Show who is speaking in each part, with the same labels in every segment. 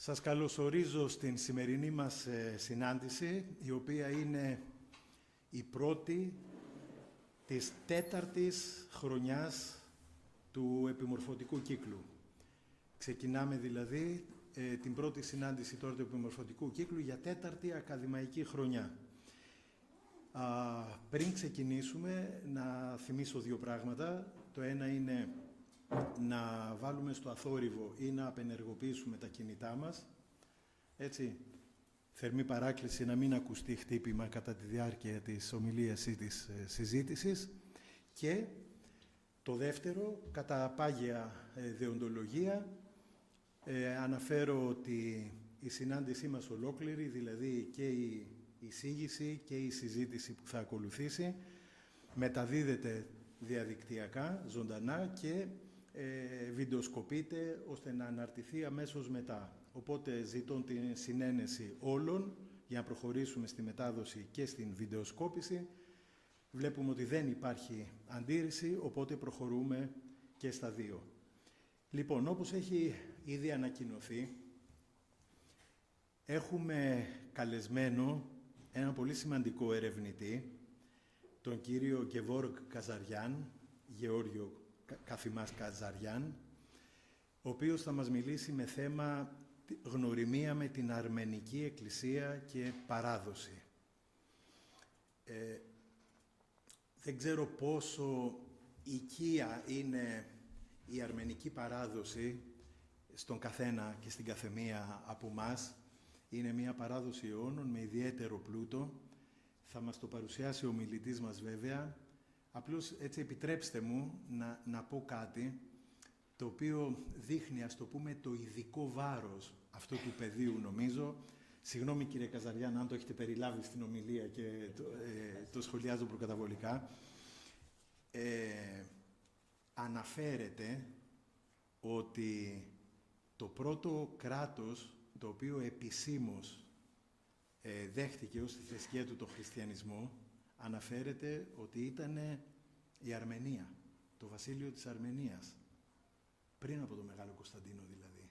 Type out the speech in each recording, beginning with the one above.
Speaker 1: Σας καλωσορίζω στην σημερινή μας συνάντηση, η οποία είναι η πρώτη της 4ης χρονιάς του επιμορφωτικού κύκλου. Ξεκινάμε δηλαδή την πρώτη συνάντηση τώρα του επιμορφωτικού κύκλου για 4η ακαδημαϊκή χρονιά. Πριν ξεκινήσουμε, να θυμίσω δύο πράγματα. Το ένα είναι να βάλουμε στο αθόρυβο ή να απενεργοποιήσουμε τα κινητά μας. Έτσι, θερμή παράκληση να μην ακουστεί χτύπημα κατά τη διάρκεια της ομιλίας ή της συζήτησης. Και το δεύτερο, κατά πάγια δεοντολογία, αναφέρω ότι η συνάντησή μας ολόκληρη, δηλαδή και η εισήγηση και η συζήτηση που θα ακολουθήσει, μεταδίδεται διαδικτυακά, ζωντανά και βιντεοσκοπείται ώστε να αναρτηθεί αμέσως μετά. Οπότε ζητώ την συνένεση όλων για να προχωρήσουμε στη μετάδοση και στην βιντεοσκόπηση. Βλέπουμε ότι δεν υπάρχει αντίρρηση, οπότε προχωρούμε και στα δύο. Λοιπόν, όπως έχει ήδη ανακοινωθεί, έχουμε καλεσμένο ένα πολύ σημαντικό ερευνητή, τον κύριο Γκεβόργ Καζαριάν, Γεώργιο Καφιμάς Καζαριάν, ο οποίος θα μας μιλήσει με θέμα γνωριμία με την Αρμενική Εκκλησία και παράδοση. Δεν ξέρω πόσο οικία είναι η αρμενική παράδοση στον καθένα και στην καθεμία από μας. Είναι μια παράδοση αιώνων με ιδιαίτερο πλούτο. Θα μας το παρουσιάσει ο μιλητής μας βέβαια. Απλώς έτσι επιτρέψτε μου να πω κάτι το οποίο δείχνει, ας το πούμε, το ειδικό βάρος αυτού του πεδίου, νομίζω. Συγγνώμη κύριε Καζαριάν, αν το έχετε περιλάβει στην ομιλία και το σχολιάζω προκαταβολικά. Αναφέρεται ότι το πρώτο κράτος το οποίο επισήμως δέχτηκε ως τη θρησκεία του το χριστιανισμό, αναφέρεται ότι ήταν η Αρμενία, το βασίλειο της Αρμενίας, πριν από τον Μεγάλο Κωνσταντίνο δηλαδή,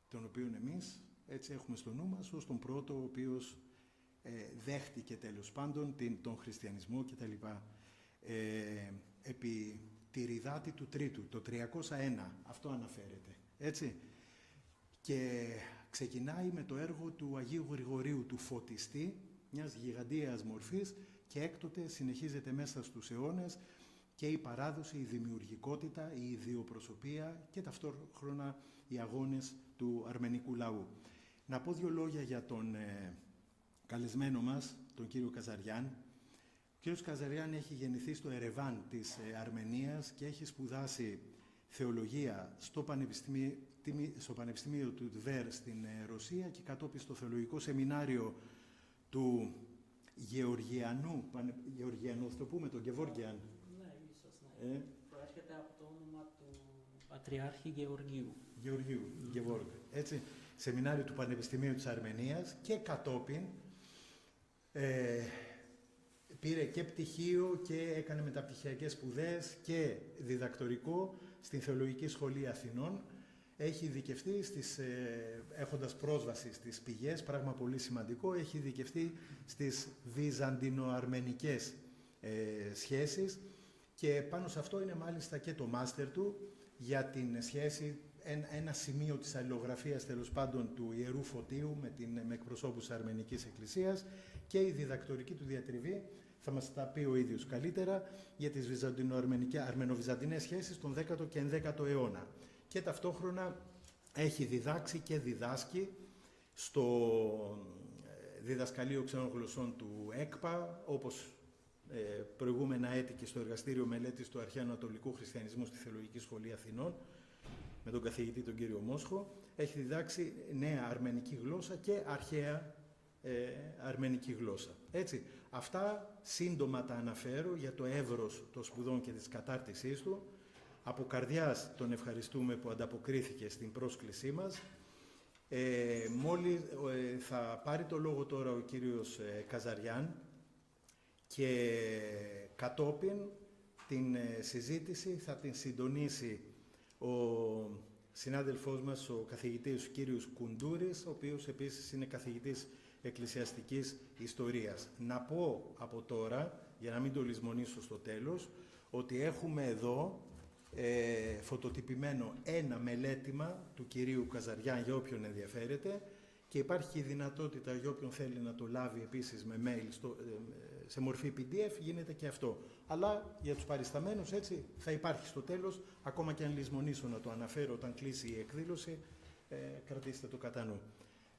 Speaker 1: τον οποίο εμείς έτσι έχουμε στο νου μας ως τον πρώτο ο οποίος δέχτηκε τέλος πάντων τον χριστιανισμό κτλ. Επί τη Ριδάτη του Τρίτου, το 301, αυτό αναφέρεται, έτσι. Και ξεκινάει με το έργο του Αγίου Γρηγορίου, του φωτιστή, μιας γιγαντίας μορφής, και έκτοτε συνεχίζεται μέσα στους αιώνες και η παράδοση, η δημιουργικότητα, η ιδιοπροσωπία και ταυτόχρονα οι αγώνες του αρμενικού λαού. Να πω δύο λόγια για τον καλεσμένο μας, τον κύριο Καζαριάν. Ο κύριος Καζαριάν έχει γεννηθεί στο Ερεβάν της Αρμενίας και έχει σπουδάσει θεολογία στο Πανεπιστήμιο του Τβέρ στην Ρωσία και κατόπιν στο θεολογικό σεμινάριο του Γεωργιανού, θα το πούμε, τον Γκεβόργιαν.
Speaker 2: Ναι, ίσως, ναι. Προέρχεται από το όνομα του Πατριάρχη Γεωργίου.
Speaker 1: Γκεβόργ. Έτσι, σεμινάριο του Πανεπιστημίου της Αρμενίας και κατόπιν πήρε και πτυχίο και έκανε μεταπτυχιακές σπουδές και διδακτορικό στην Θεολογική Σχολή Αθηνών. Έχει ειδικευτεί έχοντας πρόσβαση στις πηγές, πράγμα πολύ σημαντικό, έχει ειδικευτεί στις βυζαντινο-αρμενικές σχέσεις και πάνω σε αυτό είναι μάλιστα και το μάστερ του για την σχέση, ένα σημείο της αλληλογραφίας τέλος πάντων του Ιερού Φωτίου με εκπροσώπους της Αρμενικής Εκκλησίας και η διδακτορική του διατριβή, θα μας τα πει ο ίδιος καλύτερα, για τις αρμενοβυζαντινές σχέσεις τον 10ο και 11ο αιώνα. Και ταυτόχρονα έχει διδάξει και διδάσκει στο διδασκαλείο ξένων γλωσσών του ΕΚΠΑ, όπως προηγούμενα έτη και στο εργαστήριο μελέτης του Αρχαίου Ανατολικού Χριστιανισμού στη Θεολογική Σχολή Αθηνών, με τον καθηγητή τον κύριο Μόσχο. Έχει διδάξει νέα αρμενική γλώσσα και αρχαία αρμενική γλώσσα. Έτσι, αυτά σύντομα τα αναφέρω για το εύρος των σπουδών και της κατάρτισής του. Από καρδιάς τον ευχαριστούμε που ανταποκρίθηκε στην πρόσκλησή μας. Μόλις θα πάρει το λόγο τώρα ο κύριος Καζαριάν και κατόπιν την συζήτηση θα την συντονίσει ο συνάδελφός μας, ο καθηγητής ο κύριος Κουντούρης, ο οποίος επίσης είναι καθηγητής εκκλησιαστικής ιστορίας. Να πω από τώρα, για να μην το λησμονήσω στο τέλος, ότι έχουμε εδώ φωτοτυπημένο ένα μελέτημα του κυρίου Καζαριάν για όποιον ενδιαφέρεται, και υπάρχει η δυνατότητα για όποιον θέλει να το λάβει επίσης με mail σε μορφή PDF, γίνεται και αυτό. Αλλά για τους παρισταμένους, έτσι, θα υπάρχει στο τέλος, ακόμα και αν λησμονήσω να το αναφέρω όταν κλείσει η εκδήλωση, κρατήστε το κατά νου.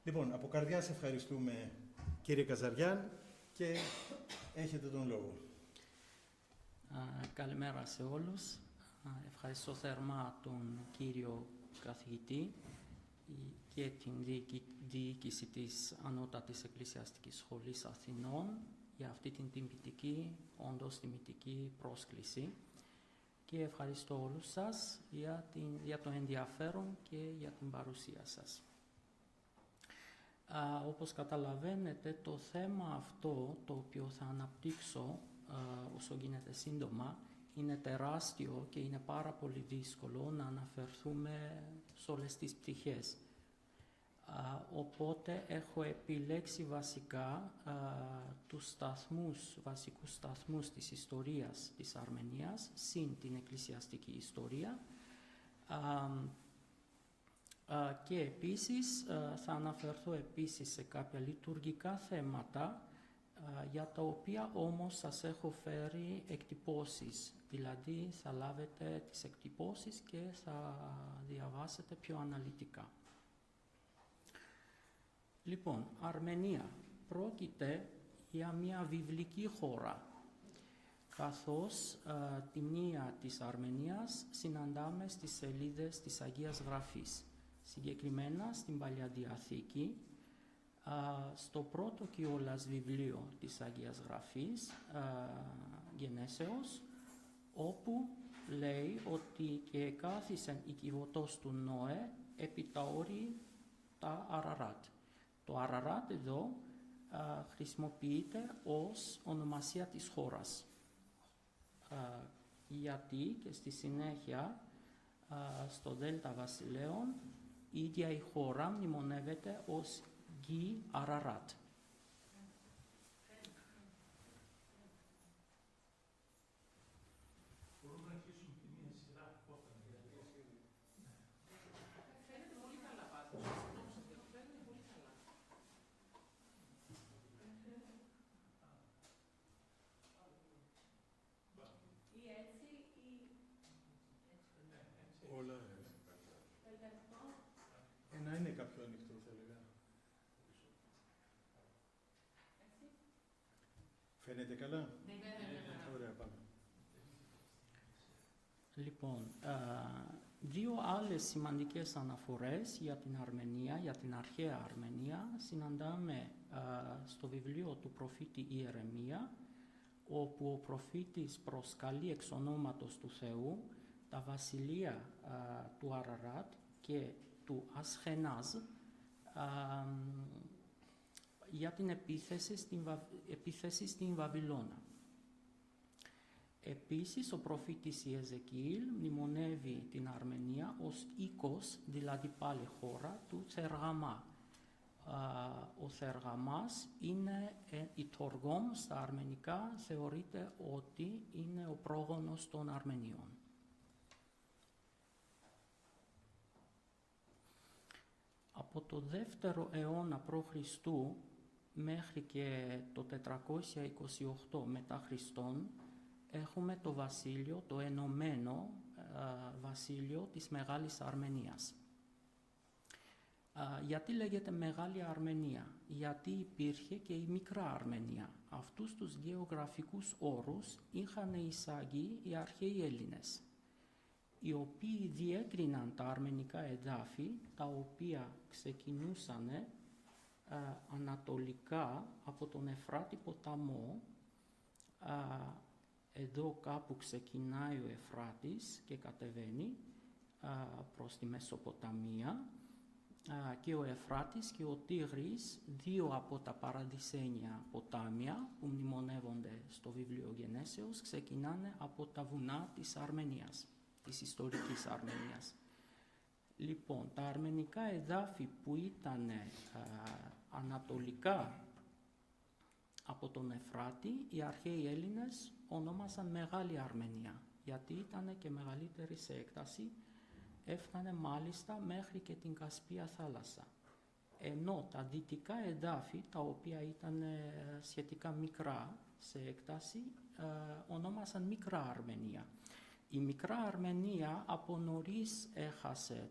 Speaker 1: Λοιπόν, από καρδιάς ευχαριστούμε, κύριε Καζαριάν, και έχετε τον λόγο.
Speaker 2: Καλημέρα σε όλους. Ευχαριστώ θερμά τον κύριο καθηγητή και την διοίκηση της Ανώτατης Εκκλησιαστικής Σχολής Αθηνών για αυτή την τιμητική, όντως τιμητική πρόσκληση, και ευχαριστώ όλους σας για το ενδιαφέρον και για την παρουσία σας. Όπως καταλαβαίνετε, το θέμα αυτό, το οποίο θα αναπτύξω όσο γίνεται σύντομα, είναι τεράστιο και είναι πάρα πολύ δύσκολο να αναφερθούμε σε όλες τις πτυχές. Οπότε έχω επιλέξει βασικά τους βασικούς σταθμούς της ιστορίας της Αρμενίας, συν την εκκλησιαστική ιστορία, και επίσης θα αναφερθώ επίσης σε κάποια λειτουργικά θέματα, για τα οποία όμως σας έχω φέρει εκτυπώσεις, δηλαδή θα λάβετε τις εκτυπώσεις και θα διαβάσετε πιο αναλυτικά. Λοιπόν, Αρμενία πρόκειται για μια βιβλική χώρα, καθώς τη μνήα της Αρμενίας συναντάμε στις σελίδες της Αγίας Γραφής, συγκεκριμένα στην Παλιά Διαθήκη, στο πρώτο κιόλας βιβλίο της Αγίας Γραφής, Γενέσεως, όπου λέει ότι «και εκάθισεν η κυβωτός του Νόε επί τα όρη τα Αραράτ». Το Αραράτ εδώ χρησιμοποιείται ως ονομασία της χώρας, γιατί και στη συνέχεια στο Δέλτα Βασιλέων η ίδια η χώρα μνημονεύεται ως Γη Αραράτ.
Speaker 3: Μπορούμε να αρχίσουμε τη μία σειρά όταν φαίνεται πολύ καλά πάντως. Φαίνεται πολύ καλά. Ή έτσι ή...
Speaker 1: Όλα. Να είναι κάποιο ανοιχτό, θα έλεγα. Φαίνεται καλά?
Speaker 3: Ναι.
Speaker 1: Ωραία, πάμε.
Speaker 2: Λοιπόν, δύο άλλες σημαντικές αναφορές για την Αρμενία, για την αρχαία Αρμενία, συναντάμε στο βιβλίο του προφήτη Ιερεμία, όπου ο προφήτης προσκαλεί εξ ονόματος του Θεού τα βασιλεία του Αραράτ και του Ασχενάζ για την επίθεση στην Βαβυλώνα. Επίσης, ο προφήτης Ιεζεκιήλ μνημονεύει την Αρμενία ως οίκος, δηλαδή πάλι χώρα, του Θεργαμά. Ο Θεργαμάς είναι η Τοργόμ στα αρμενικά, θεωρείται ότι είναι ο πρόγονος των Αρμενίων. Από το 2ο αιώνα π.Χ. μέχρι και το 428 μετά Χριστόν έχουμε το βασίλειο, το ενωμένο βασίλειο της Μεγάλης Αρμενίας. Γιατί λέγεται Μεγάλη Αρμενία? Γιατί υπήρχε και η Μικρά Αρμενία. Αυτούς τους γεωγραφικούς όρους είχαν εισάγει οι αρχαίοι Έλληνες, οι οποίοι διέκριναν τα αρμενικά εδάφη, τα οποία ξεκινούσαν ανατολικά από τον Εφράτη ποταμό. Εδώ κάπου ξεκινάει ο Εφράτης και κατεβαίνει προς τη Μεσοποταμία, και ο Εφράτης και ο Τίγρης, δύο από τα παραδεισένια ποτάμια που μνημονεύονται στο βιβλίο Γενέσεως, ξεκινάνε από τα βουνά της Αρμενίας, της ιστορικής Αρμενίας. Λοιπόν, τα αρμενικά εδάφη που ήταν ανατολικά από τον Εφράτη, οι αρχαίοι Έλληνες ονόμασαν Μεγάλη Αρμενία, γιατί ήταν και μεγαλύτερη σε έκταση, έφτανε μάλιστα μέχρι και την Κασπία θάλασσα. Ενώ τα δυτικά εδάφη, τα οποία ήταν σχετικά μικρά σε έκταση, ονόμασαν Μικρά Αρμενία. Η Μικρά Αρμενία από νωρίς έχασε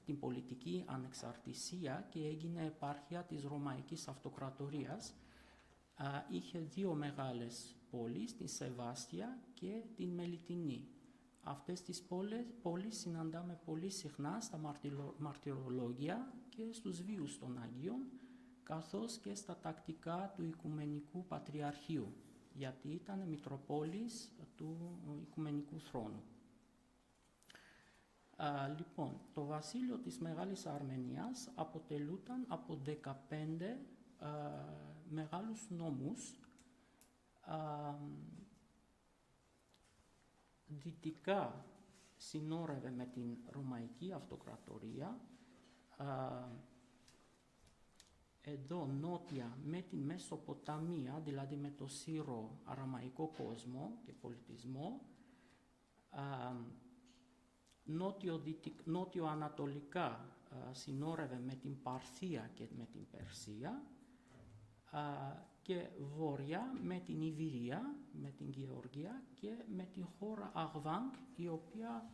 Speaker 2: την πολιτική ανεξαρτησία και έγινε επάρχεια της Ρωμαϊκής Αυτοκρατορίας. Είχε δύο μεγάλες πόλεις, την Σεβάστια και την Μελιτινή. Αυτές τις πόλεις συναντάμε πολύ συχνά στα μαρτυρολόγια και στους βίους των Αγίων, καθώς και στα τακτικά του Οικουμενικού Πατριαρχείου, γιατί ήταν μητροπόλεις του Οικουμενικού Θρόνου. Λοιπόν, το βασίλειο της Μεγάλης Αρμενίας αποτελούταν από 15 μεγάλους νόμους. Δυτικά συνόρευε με την Ρωμαϊκή Αυτοκρατορία, εδώ νότια με την Μεσοποταμία, δηλαδή με το Σύρο-Αραμαϊκό κόσμο και πολιτισμό, νότιο-ανατολικά συνόρευε με την Παρθία και με την Περσία και βόρεια με την Ιβηρία, με την Γεωργία και με την χώρα Αγβάνκ, η οποία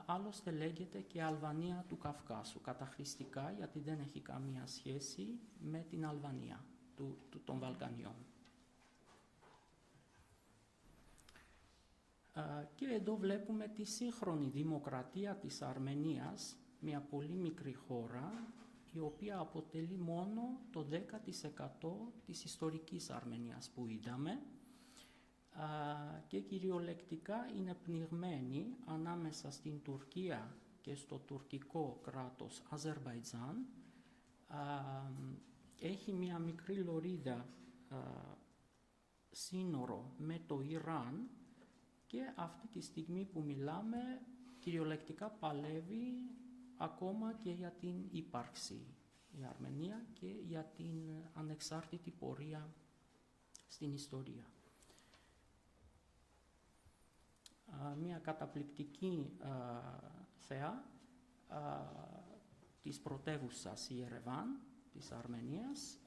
Speaker 2: άλλωστε λέγεται και Αλβανία του Καυκάσου, καταχρηστικά, γιατί δεν έχει καμία σχέση με την Αλβανία των Βαλκανιών. Και εδώ βλέπουμε τη σύγχρονη δημοκρατία της Αρμενίας, μια πολύ μικρή χώρα, η οποία αποτελεί μόνο το 10% της ιστορικής Αρμενίας που είδαμε και κυριολεκτικά είναι πνιγμένη ανάμεσα στην Τουρκία και στο τουρκικό κράτος Αζερμπαϊτζάν. Έχει μια μικρή λωρίδα σύνορο με το Ιράν και αυτή τη στιγμή που μιλάμε κυριολεκτικά παλεύει ακόμα και για την ύπαρξη η Αρμενία και για την ανεξάρτητη πορεία στην ιστορία. Μια καταπληκτική θεά της πρωτεύουσας Ιερεβάν της Αρμενίας,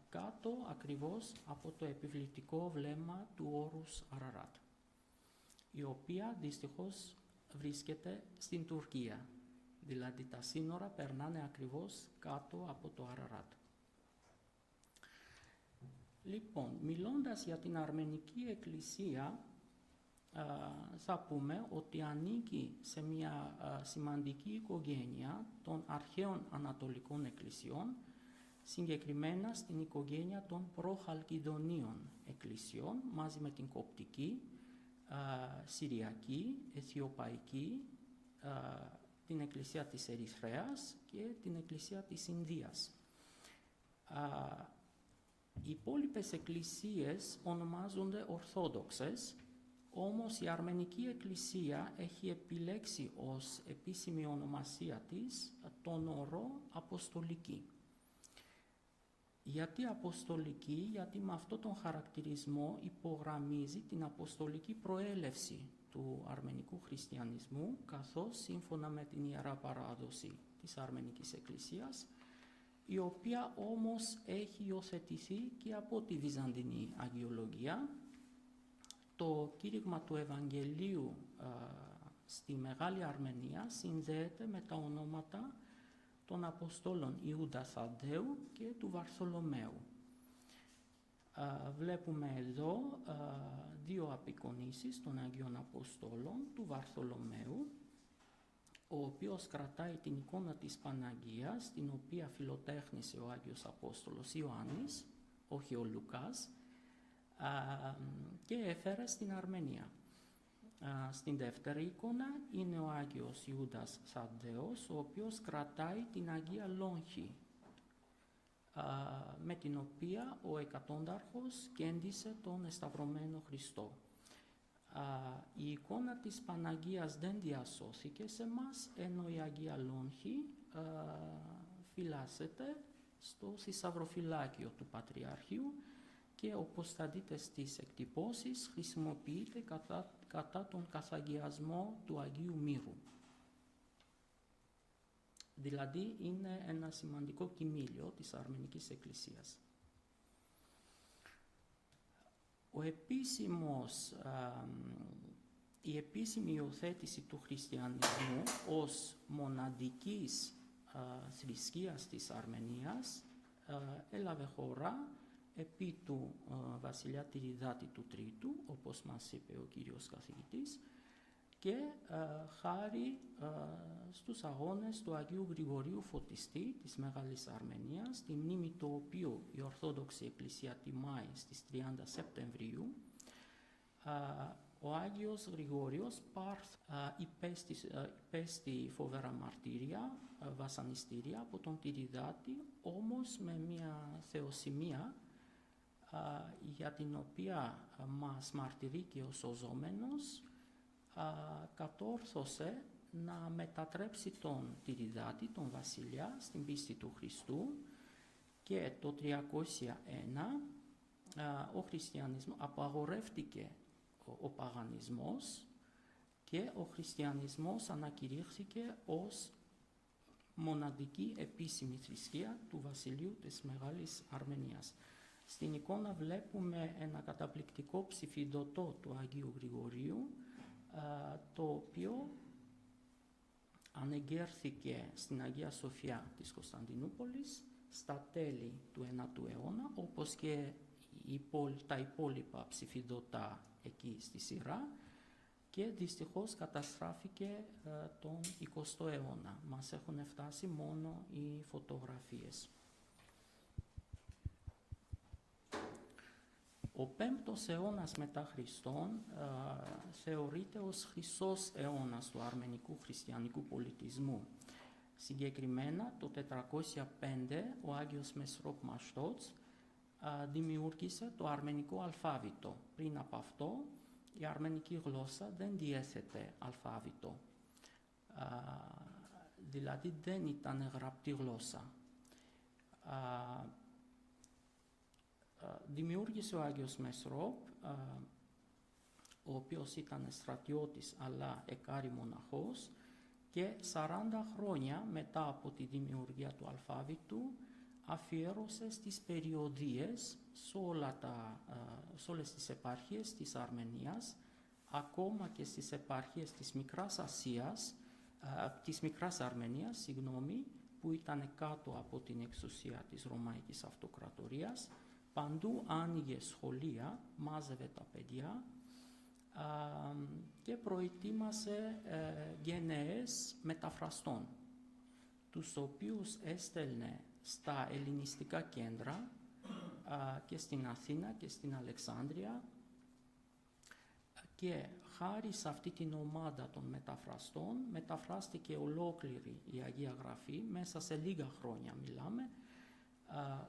Speaker 2: κάτω ακριβώς από το επιβλητικό βλέμμα του όρους Αραράτ, η οποία δυστυχώς βρίσκεται στην Τουρκία. Δηλαδή τα σύνορα περνάνε ακριβώς κάτω από το Αραράτ. Λοιπόν, μιλώντας για την Αρμενική Εκκλησία, θα πούμε ότι ανήκει σε μια σημαντική οικογένεια των αρχαίων ανατολικών εκκλησιών, συγκεκριμένα στην οικογένεια των προχαλκιδονίων εκκλησιών, μαζί με την κοπτική, συριακή, αιθιοπαϊκή, την εκκλησία της Ερυθρέας και την εκκλησία της Ινδίας. Οι υπόλοιπες εκκλησίες ονομάζονται Ορθόδοξες, όμως η Αρμενική Εκκλησία έχει επιλέξει ως επίσημη ονομασία της τον όρο Αποστολική. Γιατί Αποστολική? Γιατί με αυτόν τον χαρακτηρισμό υπογραμμίζει την αποστολική προέλευση του αρμενικού χριστιανισμού, καθώς σύμφωνα με την Ιερά Παράδοση της Αρμενικής Εκκλησίας, η οποία όμως έχει υιοθετηθεί και από τη Βυζαντινή Αγιολογία. Το κήρυγμα του Ευαγγελίου στη Μεγάλη Αρμενία συνδέεται με τα ονόματα των Αποστόλων Ιούδα Θαδδαίου και του Βαρθολομαίου. Βλέπουμε εδώ δύο απεικονίσεις των Αγίων Αποστόλων, του Βαρθολομαίου, ο οποίος κρατάει την εικόνα της Παναγίας, την οποία φιλοτέχνησε ο Άγιος Απόστολος Ιωάννης, όχι ο Λουκάς, και έφερε στην Αρμενία. Στην δεύτερη εικόνα είναι ο Άγιος Ιούδας Θαδδαίος, ο οποίος κρατάει την Αγία Λόγχη, με την οποία ο εκατόνταρχος κέντησε τον εσταυρωμένο Χριστό. Η εικόνα της Παναγίας δεν διασώθηκε σε μας, ενώ η Αγία Λόγχη φυλάσσεται στο θησαυροφυλάκιο του Πατριαρχείου και όπως θα δείτε στις εκτυπώσεις χρησιμοποιείται κατά τον καθαγιασμό του Αγίου Μύρου. Δηλαδή είναι ένα σημαντικό κοιμήλιο της Αρμενικής Εκκλησίας. Η επίσημη υιοθέτηση του χριστιανισμού ως μοναδικής θρησκείας της Αρμενίας έλαβε χώρα επί του βασιλιά Τυριδάτη του Τρίτου, όπως μας είπε ο κύριος καθηγητής, και χάρη στους αγώνες του Αγίου Γρηγορίου Φωτιστή της Μεγάλης Αρμενίας, τη μνήμη του οποίου η Ορθόδοξη Εκκλησία τιμάει στις 30 Σεπτεμβρίου, ο Άγιος Γρηγόριος υπέστη φοβερά μαρτύρια, βασανιστήρια από τον Τυριδάτη, όμως με μια θεοσημεία για την οποία μας μαρτυρεί και ο σωζόμενος, κατόρθωσε να μετατρέψει τον Τυριδάτη, τον βασιλιά, στην πίστη του Χριστού και το 301 απαγορεύτηκε ο παγανισμός και ο χριστιανισμός ανακηρύχθηκε ως μοναδική επίσημη θρησκεία του βασιλείου της Μεγάλης Αρμενίας. Στην εικόνα βλέπουμε ένα καταπληκτικό ψηφιδωτό του Αγίου Γρηγορίου, το οποίο ανεγέρθηκε στην Αγία Σοφιά της Κωνσταντινούπολης στα τέλη του 9ου αιώνα, όπως και τα υπόλοιπα ψηφιδωτά εκεί στη σειρά, και δυστυχώς καταστράφηκε τον 20ο αιώνα. Μας έχουν φτάσει μόνο οι φωτογραφίες. Ο 5ος αιώνας μετά Χριστόν θεωρείται ως χρυσός αιώνας του αρμενικού χριστιανικού πολιτισμού. Συγκεκριμένα το 405 ο Άγιος Μεσρόπ Μαστότς δημιούργησε το αρμενικό αλφάβητο. Πριν από αυτό η αρμενική γλώσσα δεν διέθετε αλφάβητο, δηλαδή δεν ήταν γραπτή γλώσσα. Δημιούργησε ο Άγιος Μεσρόπ, ο οποίος ήταν στρατιώτης αλλά εκάρη μοναχός, και 40 χρόνια μετά από τη δημιουργία του αλφάβητου αφιέρωσε στις περιοδίες σε όλες τις επαρχίες της Αρμενίας, ακόμα και στις επαρχίες της Μικράς Ασίας, της Μικράς Αρμενίας, που ήταν κάτω από την εξουσία της Ρωμαϊκής Αυτοκρατορίας. Παντού άνοιγε σχολεία, μάζευε τα παιδιά και προετοίμασε γενναίες μεταφραστών, τους οποίους έστελνε στα ελληνιστικά κέντρα και στην Αθήνα και στην Αλεξάνδρεια, και χάρη σε αυτή την ομάδα των μεταφραστών μεταφράστηκε ολόκληρη η Αγία Γραφή, μέσα σε λίγα χρόνια μιλάμε,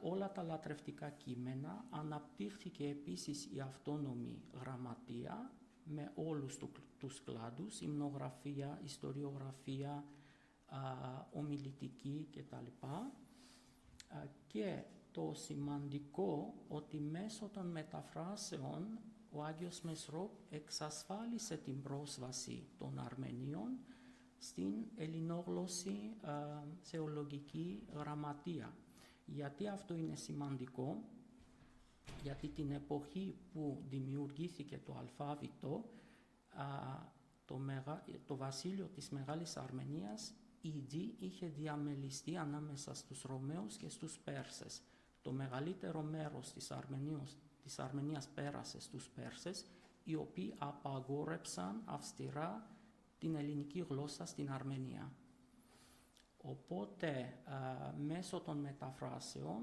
Speaker 2: όλα τα λατρευτικά κείμενα, αναπτύχθηκε επίσης η αυτόνομη γραμματεία με όλους τους κλάδους, υμνογραφία, ιστοριογραφία, ομιλητική κτλ. Και το σημαντικό ότι μέσω των μεταφράσεων ο Άγιος Μεσρόπ εξασφάλισε την πρόσβαση των Αρμενίων στην ελληνόγλωση θεολογική γραμματεία. Γιατί αυτό είναι σημαντικό? Γιατί την εποχή που δημιουργήθηκε το αλφάβητο, το βασίλειο της Μεγάλης Αρμενίας ήδη είχε διαμελιστεί ανάμεσα στους Ρωμαίους και στους Πέρσες. Το μεγαλύτερο μέρος της Αρμενίας πέρασε στους Πέρσες, οι οποίοι απαγόρεψαν αυστηρά την ελληνική γλώσσα στην Αρμενία. Οπότε, μέσω των μεταφράσεων,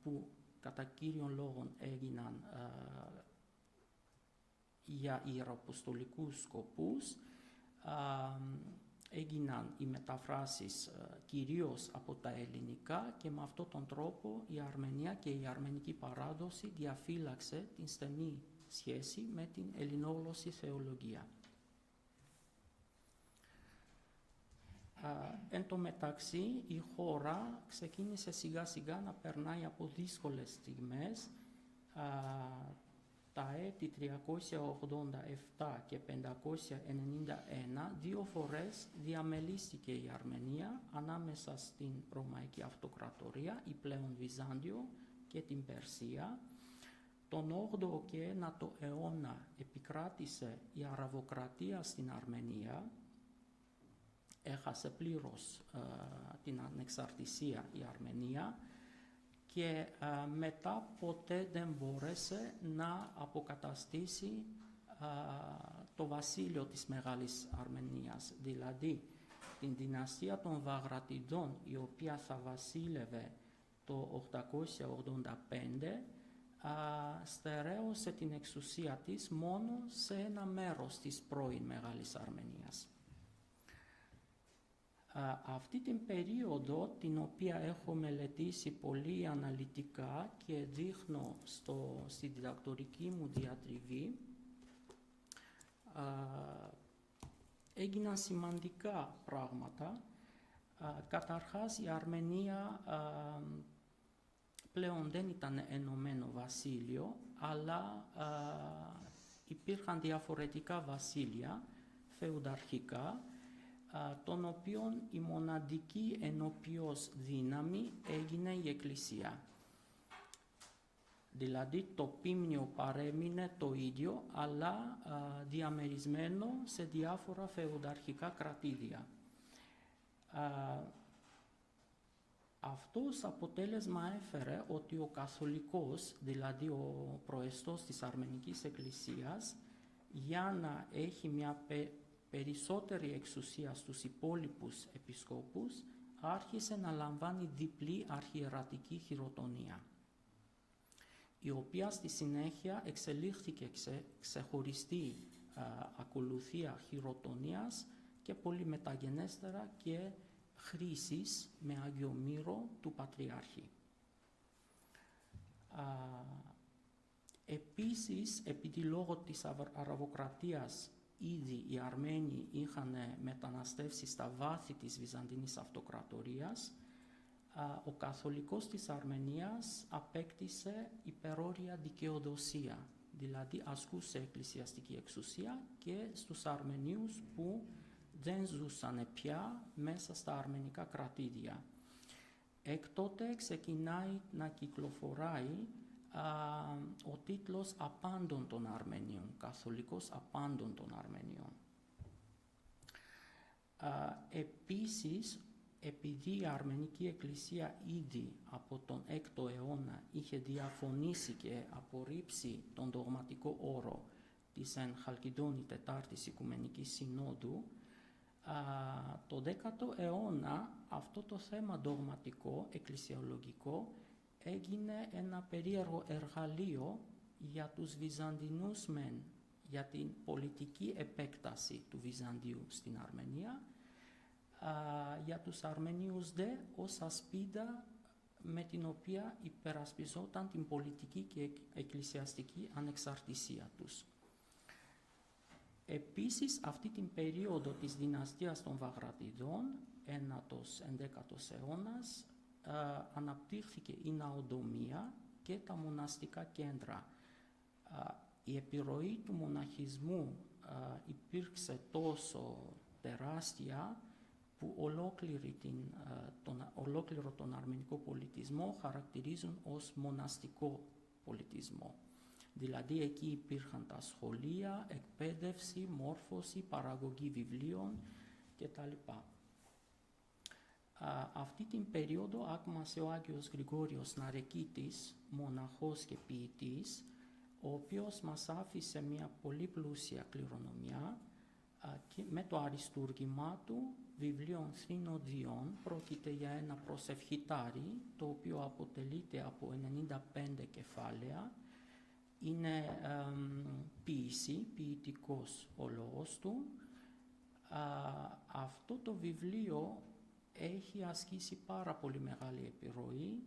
Speaker 2: που κατά κύριον λόγων έγιναν για ιεραποστολικούς σκοπούς, έγιναν οι μεταφράσεις κυρίως από τα ελληνικά, και με αυτόν τον τρόπο η Αρμενία και η αρμενική παράδοση διαφύλαξε την στενή σχέση με την ελληνόγλωσση θεολογία. Εν τω μεταξύ, η χώρα ξεκίνησε σιγά σιγά να περνάει από δύσκολες στιγμές. Τα έτη 387 και 591, 2 φορές διαμελίστηκε η Αρμενία ανάμεσα στην Ρωμαϊκή Αυτοκρατορία, η πλέον Βυζάντιο, και την Περσία. Τον 8ο και 9ο αιώνα επικράτησε η Αραβοκρατία στην Αρμενία. Έχασε πλήρως την ανεξαρτησία η Αρμενία και μετά ποτέ δεν μπόρεσε να αποκαταστήσει το βασίλειο της Μεγάλης Αρμενίας, δηλαδή την δυναστεία των Βαγρατιδών, η οποία θα βασίλευε το 885, στερέωσε την εξουσία της μόνο σε ένα μέρος της πρώην Μεγάλης Αρμενίας. Αυτή την περίοδο, την οποία έχω μελετήσει πολύ αναλυτικά και δείχνω στη διδακτορική μου διατριβή, έγιναν σημαντικά πράγματα. Καταρχάς, η Αρμενία πλέον δεν ήταν ενωμένο βασίλειο, αλλά υπήρχαν διαφορετικά βασίλεια, φεουδαρχικά, των οποίων η μοναδική ενοποιός δύναμη έγινε η Εκκλησία. Δηλαδή το ποίμνιο παρέμεινε το ίδιο, αλλά διαμερισμένο σε διάφορα φεουδαρχικά κρατήδια. Αυτό ως αποτέλεσμα έφερε ότι ο καθολικός, δηλαδή ο προεστός της Αρμενικής Εκκλησίας, για να έχει μια περισσότερη εξουσία στους υπόλοιπους επισκόπους, άρχισε να λαμβάνει διπλή αρχιερατική χειροτονία, η οποία στη συνέχεια εξελίχθηκε ξεχωριστή ακολουθία χειροτονίας και πολύ μεταγενέστερα και χρήσης με Άγιο Μύρο του Πατριάρχη. Επίσης, επειδή λόγω της Αραβοκρατίας ήδη οι Αρμένοι είχαν μεταναστεύσει στα βάθη της Βυζαντινής Αυτοκρατορίας, ο καθολικός της Αρμενίας απέκτησε υπερόρια δικαιοδοσία, δηλαδή ασκούσε εκκλησιαστική εξουσία και στους Αρμενίους που δεν ζούσαν πια μέσα στα αρμενικά κρατήδια. Εκ τότε ξεκινάει να κυκλοφοράει ο τίτλος Απάντων των Αρμενίων, καθολικός Απάντων των Αρμενίων. Επίσης, επειδή η Αρμενική Εκκλησία ήδη από τον 6ο αιώνα είχε διαφωνήσει και απορρίψει τον δογματικό όρο της εν Χαλκιδόνη Τετάρτης Οικουμενικής Συνόδου, το 10ο αιώνα αυτό το θέμα δογματικό, εκκλησιολογικό, έγινε ένα περίεργο εργαλείο για τους Βυζαντινούς μεν, για την πολιτική επέκταση του Βυζαντίου στην Αρμενία, για τους Αρμενίους δε ως ασπίδα με την οποία υπερασπιζόταν την πολιτική και εκκλησιαστική ανεξαρτησία τους. Επίσης, αυτή την περίοδο της δυναστείας των Βαγρατιδών, 9ος-11ος αιώνας, αναπτύχθηκε η ναοδομία και τα μοναστικά κέντρα. Η επιρροή του μοναχισμού υπήρξε τόσο τεράστια που ολόκληρο τον αρμενικό πολιτισμό χαρακτηρίζουν ως μοναστικό πολιτισμό. Δηλαδή εκεί υπήρχαν τα σχολεία, εκπαίδευση, μόρφωση, παραγωγή βιβλίων κτλ. Αυτή την περίοδο άκμασε ο Άγιος Γρηγόριος Ναρεκίτης, μοναχός και ποιητής, ο οποίος μας άφησε μια πολύ πλούσια κληρονομιά και με το αριστούργημά του βιβλίων θρηνοδίων. Πρόκειται για ένα προσευχητάρι, το οποίο αποτελείται από 95 κεφάλαια. Είναι ποίηση, ποιητικός ο λόγος του. Αυτό το βιβλίο έχει ασκήσει πάρα πολύ μεγάλη επιρροή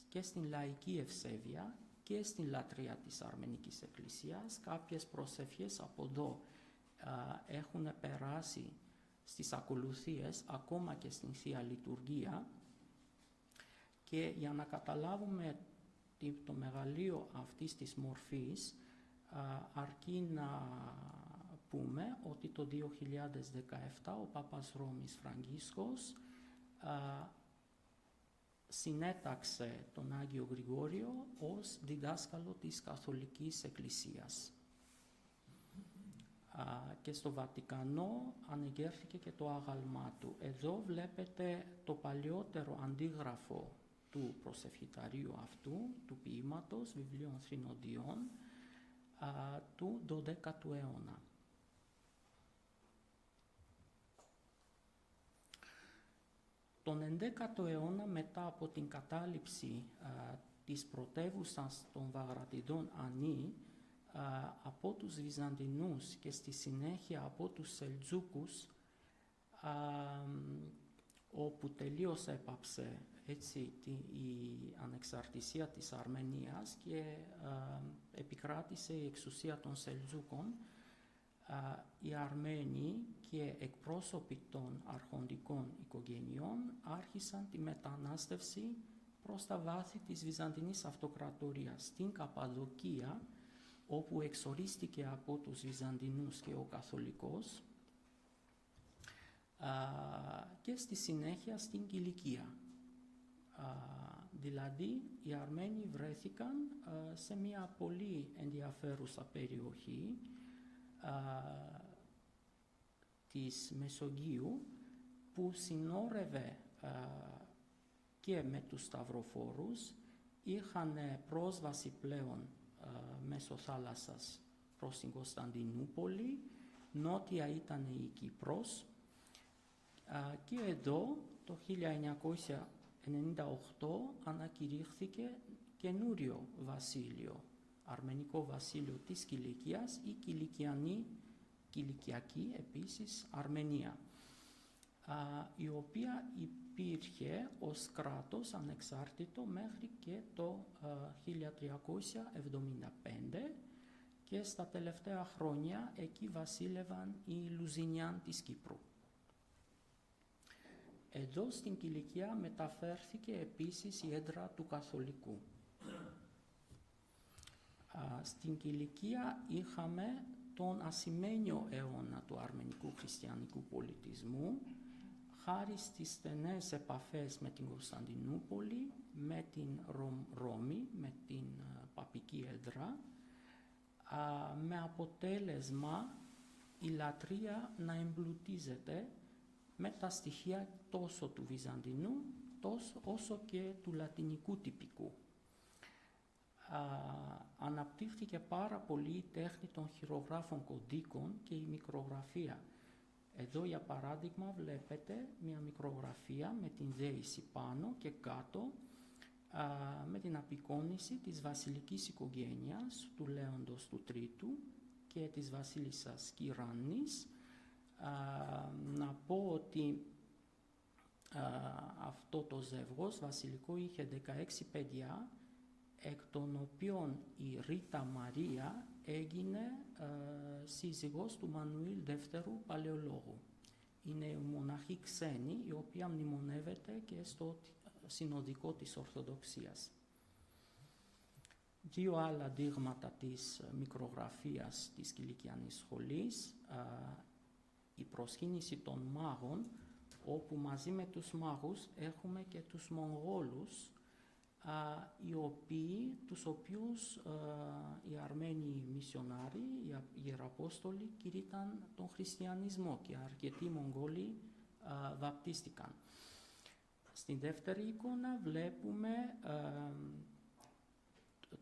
Speaker 2: και στην λαϊκή ευσέβεια και στην λατρεία της Αρμενικής Εκκλησίας. Κάποιες προσευχές από εδώ έχουν περάσει στις ακολουθίες, ακόμα και στην Θεία Λειτουργία, και για να καταλάβουμε το μεγαλείο αυτής της μορφής, αρκεί να πούμε ότι το 2017 ο Πάπας Ρώμης Φραγκίσκος συνέταξε τον Άγιο Γρηγόριο ως διδάσκαλο της Καθολικής Εκκλησίας. Και στο Βατικανό ανεγέρθηκε και το άγαλμά του. Εδώ βλέπετε το παλιότερο αντίγραφο του προσευχηταρίου αυτού, του ποίηματος, βιβλίων θρηνοντιών, του 12ου αιώνα. Τον 11ο αιώνα, μετά από την κατάληψη της πρωτεύουσας των Βαγρατιδών Ανή από τους Βυζαντινούς και στη συνέχεια από τους Σελτζούκους, όπου τελείως έπαψε η ανεξαρτησία της Αρμενίας και επικράτησε η εξουσία των Σελτζούκων, οι Αρμένοι και εκπρόσωποι των αρχοντικών οικογενειών άρχισαν τη μετανάστευση προς τα βάθη της Βυζαντινής Αυτοκρατορίας στην Καπαδοκία, όπου εξορίστηκε από τους Βυζαντινούς και ο Καθολικός, και στη συνέχεια στην Κιλικία. Δηλαδή, οι Αρμένοι βρέθηκαν σε μια πολύ ενδιαφέρουσα περιοχή της Μεσογείου, που συνόρευε και με τους Σταυροφόρους, είχαν πρόσβαση πλέον μέσω θάλασσας προς την Κωνσταντινούπολη, νότια ήταν η Κύπρος, και εδώ το 1998 ανακηρύχθηκε καινούριο βασίλειο, αρμενικό βασίλειο της Κιλικίας, η Κιλικιακή επίσης Αρμενία, η οποία υπήρχε ως κράτος ανεξάρτητο μέχρι και το 1375, και στα τελευταία χρόνια εκεί βασίλευαν οι Λουζινιάν της Κύπρου. Εδώ στην Κιλικία μεταφέρθηκε επίσης η έδρα του Καθολικού. Στην Κιλικία είχαμε τον ασημένιο αιώνα του αρμενικού χριστιανικού πολιτισμού, χάρη στις στενές επαφές με την Κωνσταντινούπολη, με την Ρώμη, με την παπική έδρα, με αποτέλεσμα η λατρεία να εμπλουτίζεται με τα στοιχεία τόσο του Βυζαντινού όσο και του λατινικού τυπικού. Αναπτύχθηκε πάρα πολύ η τέχνη των χειρογράφων κωδίκων και η μικρογραφία. Εδώ για παράδειγμα βλέπετε μια μικρογραφία με την δέηση πάνω και κάτω, με την απεικόνιση της βασιλικής οικογένειας του Λέοντος του Τρίτου και της βασίλισσας Κυράννης. Να πω ότι αυτό το ζεύγος βασιλικό είχε 16 παιδιά, εκ των οποίων η Ρίτα Μαρία έγινε σύζυγος του Μανουήλ Δεύτερου Παλαιολόγου. Είναι η μοναχή ξένη, η οποία μνημονεύεται και στο συνοδικό της Ορθοδοξίας. Δύο άλλα δείγματα της μικρογραφίας της Κιλικιανής σχολής, η προσκύνηση των μάγων, όπου μαζί με τους μάγους έχουμε και τους Μογγόλους, τους οποίους οι Αρμένοι μισιονάροι, οι Ιεραπόστολοι, κηρύτταν τον χριστιανισμό και αρκετοί Μογγόλοι βαπτίστηκαν. Στην δεύτερη εικόνα βλέπουμε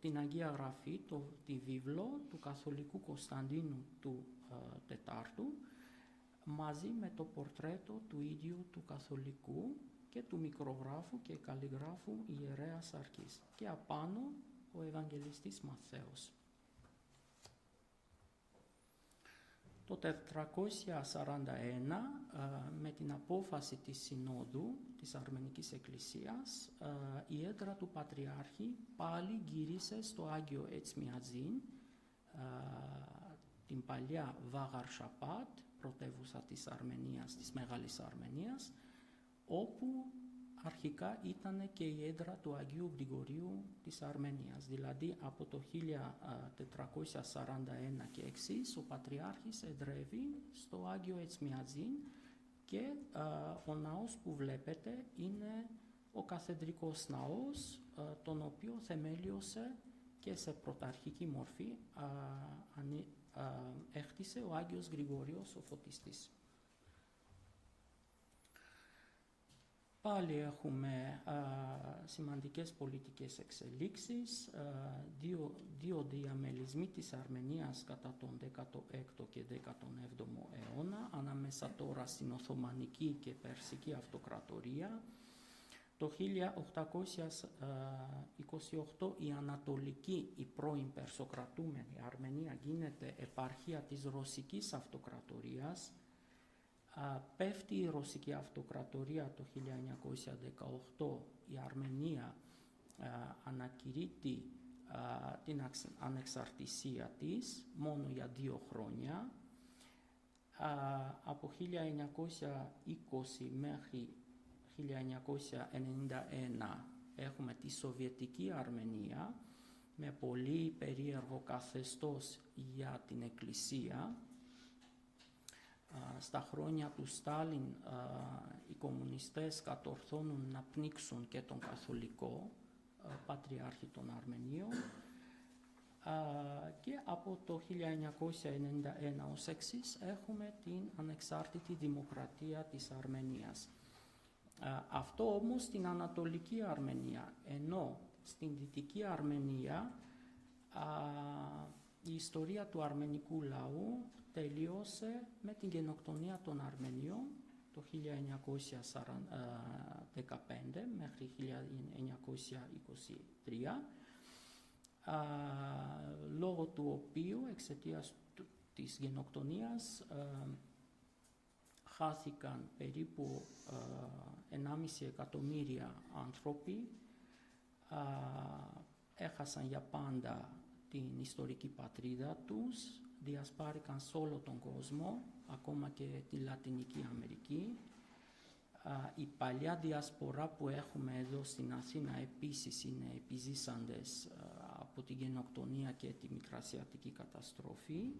Speaker 2: την Αγία Γραφή, τη βίβλο του Καθολικού Κωνσταντίνου του Τετάρτου, μαζί με το πορτρέτο του ίδιου του Καθολικού και του μικρογράφου και καλλιγράφου ιερέας Αρκής, και απάνω ο Ευαγγελιστής Μαθαίος. Το 441, με την απόφαση της Συνόδου της Αρμενικής Εκκλησίας, η έδρα του Πατριάρχη πάλι γύρισε στο Άγιο Ετσμιατζίν, την παλιά Βάγαρ Σαπάτ, πρωτεύουσα της Αρμενίας, της Μεγάλης Αρμενίας, όπου αρχικά ήταν και η έδρα του Αγίου Γρηγορίου της Αρμενίας. Δηλαδή από το 1441 και εξής ο Πατριάρχης εδρεύει στο Άγιο Ετσμιατζίν και ο ναός που βλέπετε είναι ο καθεδρικός ναός, τον οποίο θεμέλιωσε και σε πρωταρχική μορφή έχτισε ο Άγιος Γρηγόριος ο Φωτιστής. Πάλι έχουμε σημαντικές πολιτικές εξελίξεις, δύο διαμελισμοί της Αρμενίας κατά τον 16ο και 17ο αιώνα, ανάμεσα τώρα στην Οθωμανική και Περσική Αυτοκρατορία. Το 1828 η Ανατολική, η πρώην Περσοκρατούμενη Αρμενία γίνεται επαρχία της Ρωσικής Αυτοκρατορίας. Πέφτει η Ρωσική Αυτοκρατορία το 1918, η Αρμενία ανακηρύττει την ανεξαρτησία της μόνο για 2 χρόνια. Από 1920 μέχρι 1991 έχουμε τη Σοβιετική Αρμενία με πολύ περίεργο καθεστώς για την Εκκλησία. Στα χρόνια του Στάλιν οι κομμουνιστές κατορθώνουν να πνίξουν και τον καθολικό πατριάρχη των Αρμενίων και από το 1991 ως εξής έχουμε την ανεξάρτητη δημοκρατία της Αρμενίας. Αυτό όμως στην Ανατολική Αρμενία, ενώ στην Δυτική Αρμενία η ιστορία του αρμενικού λαού τελείωσε με την γενοκτονία των Αρμενίων το 1915 μέχρι 1923, λόγω του οποίου εξαιτίας της γενοκτονίας χάθηκαν περίπου 1,5 εκατομμύρια άνθρωποι, έχασαν για πάντα την ιστορική πατρίδα τους, διασπάρηκαν σε όλο τον κόσμο, ακόμα και τη Λατινική Αμερική. Η παλιά διασπορά που έχουμε εδώ στην Αθήνα επίσης είναι επιζήσαντες από την γενοκτονία και τη μικρασιατική καταστροφή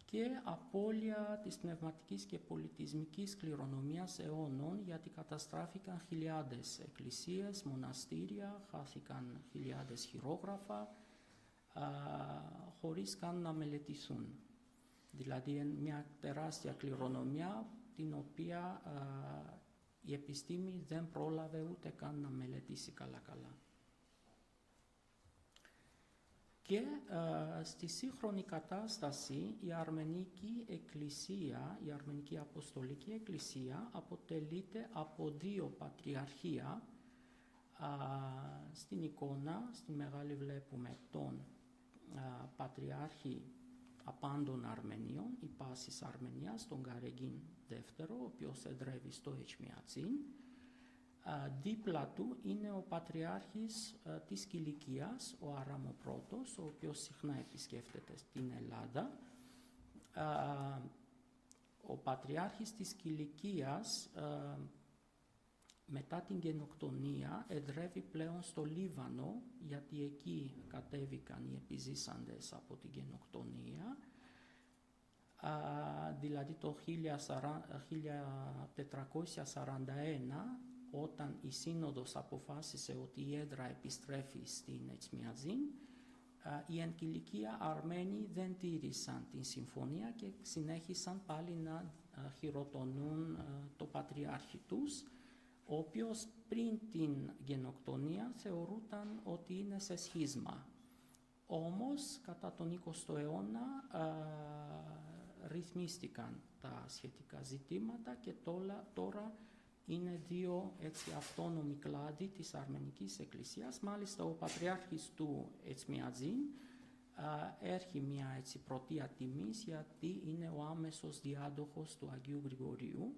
Speaker 2: και απώλεια της πνευματικής και πολιτισμικής κληρονομιάς αιώνων, γιατί καταστράφηκαν χιλιάδες εκκλησίες, μοναστήρια, χάθηκαν χιλιάδες χειρόγραφα, χωρίς καν να μελετηθούν. Δηλαδή μια τεράστια κληρονομιά την οποία η επιστήμη δεν πρόλαβε ούτε καν να μελετήσει καλά-καλά. Και στη σύγχρονη κατάσταση η Αρμενική Εκκλησία, η Αρμενική Αποστολική Εκκλησία αποτελείται από 2 πατριαρχία. Στην εικόνα, στη μεγάλη βλέπουμε τον Πατριάρχη Απάντων Αρμενίων, η Πάσης Αρμενίας, τον Καρεγίν δεύτερο, ο οποίος εδρεύει στο Ετσμιατζίν. Δίπλα του είναι ο Πατριάρχης της Κιλικίας, ο Άραμο Πρώτος, ο οποίος συχνά επισκέφτεται στην Ελλάδα. Ο Πατριάρχης της Κιλικίας μετά την γενοκτονία εδρεύει πλέον στο Λίβανο, γιατί εκεί κατέβηκαν οι επιζήσαντες από την γενοκτονία. Δηλαδή το 1441, όταν η Σύνοδος αποφάσισε ότι η έδρα επιστρέφει στην Ετσμιατζίν, οι εν Κιλικία Αρμένοι δεν τήρησαν την συμφωνία και συνέχισαν πάλι να χειροτονούν το πατριάρχη τους, ο οποίος πριν την γενοκτονία θεωρούταν ότι είναι σε σχίσμα. Όμως, κατά τον 20ο αιώνα ρυθμίστηκαν τα σχετικά ζητήματα και τώρα είναι 2 έτσι αυτόνομοι κλάδοι της Αρμενικής Εκκλησίας. Μάλιστα, ο Πατριάρχης του Ετσμιατζίν έχει μια έτσι πρωτεία τιμής, γιατί είναι ο άμεσος διάδοχος του Αγίου Γρηγορίου.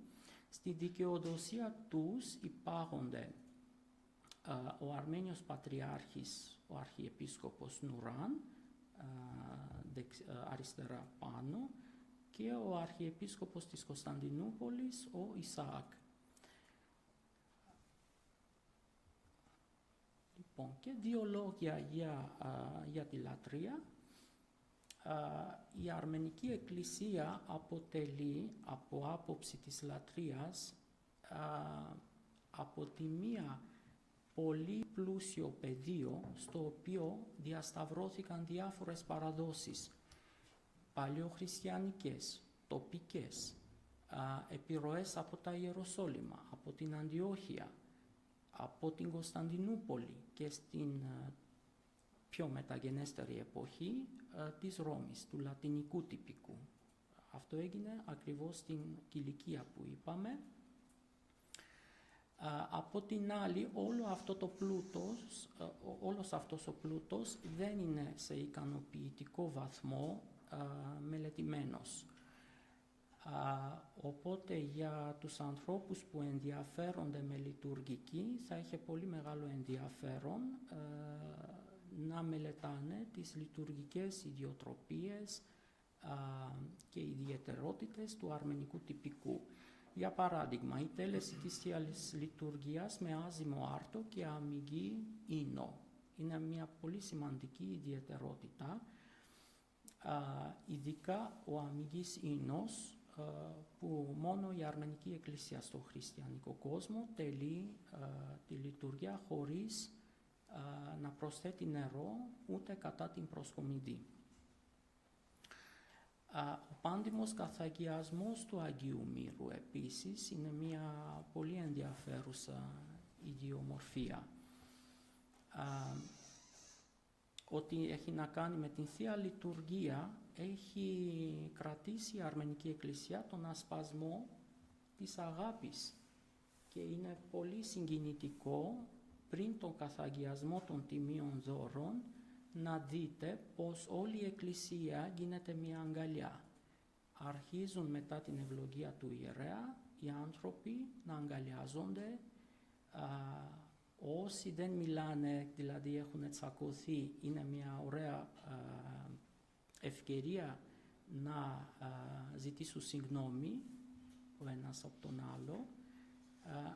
Speaker 2: Στη δικαιοδοσία τους υπάρχονται ο Αρμένιος Πατριάρχης, ο Αρχιεπίσκοπος Νουράν, αριστερά πάνω, και ο Αρχιεπίσκοπος της Κωνσταντινούπολης, ο Ισαάκ. Λοιπόν, και δύο λόγια για τη λατρεία. Η Αρμενική Εκκλησία αποτελεί, από άποψη της λατρείας, από τη μία πολύ πλούσιο πεδίο, στο οποίο διασταυρώθηκαν διάφορες παραδόσεις παλαιοχριστιανικές, τοπικές, επιρροές από τα Ιεροσόλυμα, από την Αντιόχεια, από την Κωνσταντινούπολη και στην πιο μεταγενέστερη εποχή της Ρώμης, του λατινικού τυπικού. Αυτό έγινε ακριβώς στην Κιλικία που είπαμε. Από την άλλη, όλος αυτός ο πλούτος δεν είναι σε ικανοποιητικό βαθμό μελετημένος. Οπότε για τους ανθρώπους που ενδιαφέρονται με λειτουργική θα είχε πολύ μεγάλο ενδιαφέρον να μελετάνε τις λειτουργικές ιδιοτροπίες και ιδιαιτερότητες του αρμενικού τυπικού. Για παράδειγμα, η τέλεση της Θείας Λειτουργίας με άζυμο άρτο και αμυγή ίνο είναι μια πολύ σημαντική ιδιαιτερότητα. Ειδικά ο αμυγής ίνος, που μόνο η Αρμενική Εκκλησία στο χριστιανικό κόσμο τελεί τη λειτουργία χωρίς να προσθέτει νερό ούτε κατά την προσκομιδή. Ο πάντιμος καθαγιασμός του Αγίου Μύρου επίσης είναι μια πολύ ενδιαφέρουσα ιδιομορφία. Ό,τι έχει να κάνει με την Θεία Λειτουργία έχει κρατήσει η Αρμενική Εκκλησία τον ασπασμό της αγάπης και είναι πολύ συγκινητικό πριν τον καθαγιασμό των τιμίων δώρων να δείτε πως όλη η Εκκλησία γίνεται μια αγκαλιά. Αρχίζουν μετά την ευλογία του ιερέα οι άνθρωποι να αγκαλιάζονται. Όσοι δεν μιλάνε, δηλαδή έχουν τσακωθεί, είναι μια ωραία ευκαιρία να ζητήσουν συγγνώμη ο ένας από τον άλλο.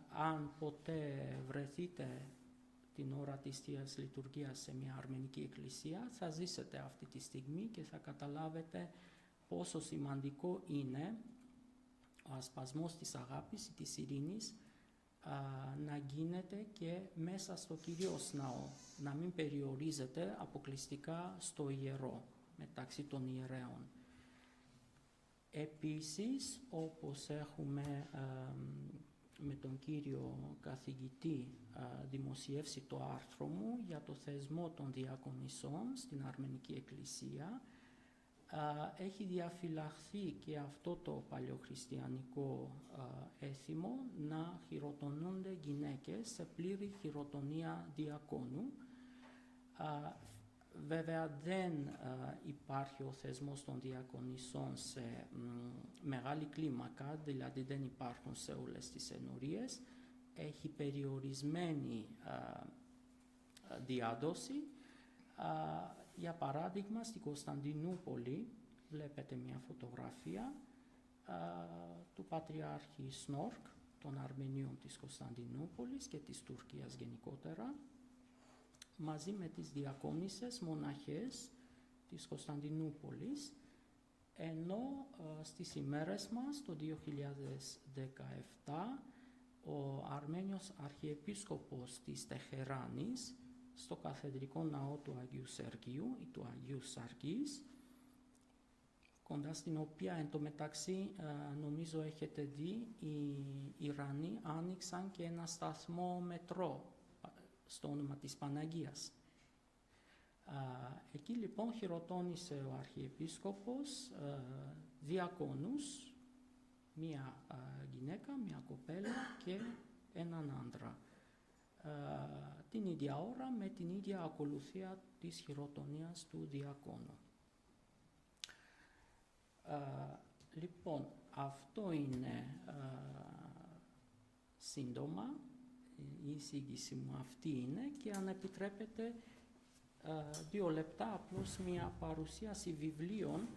Speaker 2: Αν ποτέ βρεθείτε την ώρα της Θείας Λειτουργίας σε μια αρμενική εκκλησία, θα ζήσετε αυτή τη στιγμή και θα καταλάβετε πόσο σημαντικό είναι ο ασπασμός της αγάπης ή της ειρήνης να γίνεται και μέσα στο Κυρίως Ναό, να μην περιορίζεται αποκλειστικά στο ιερό, μεταξύ των ιερέων. Επίσης, όπως έχουμε με τον κύριο καθηγητή δημοσιεύσει το άρθρο μου για το θεσμό των διακονισσών στην Αρμενική Εκκλησία, έχει διαφυλαχθεί και αυτό το παλαιοχριστιανικό έθιμο να χειροτονούνται γυναίκες σε πλήρη χειροτονία διακόνου. Βέβαια δεν υπάρχει ο θεσμός των διακονισσών σε μεγάλη κλίμακα, δηλαδή δεν υπάρχουν σε όλες τις ενορίες. Έχει περιορισμένη διάδοση. Για παράδειγμα, στην Κωνσταντινούπολη βλέπετε μια φωτογραφία του Πατριάρχη Σνόρκ, των Αρμενίων της Κωνσταντινούπολης και της Τουρκίας γενικότερα, μαζί με τις διακόνισσες μοναχές της Κωνσταντινούπολης, ενώ στις ημέρες μας, το 2017, ο Αρμένιος Αρχιεπίσκοπος της Τεχεράνης, στο καθεδρικό ναό του Αγίου Σεργίου ή του Αγίου Σαργής, κοντά στην οποία εν τω μεταξύ νομίζω έχετε δει, οι Ιρανοί άνοιξαν και ένα σταθμό μετρό στο όνομα της Παναγίας. Εκεί λοιπόν χειροτώνησε ο Αρχιεπίσκοπος διακόνους, μία γυναίκα, μία κοπέλα και έναν άντρα. Την ίδια ώρα με την ίδια ακολουθία της χειροτονίας του διακόνου. Λοιπόν, αυτό είναι σύντομα, η εισήγηση μου αυτή είναι, και αν επιτρέπετε 2 λεπτά απλώς μια παρουσίαση βιβλίων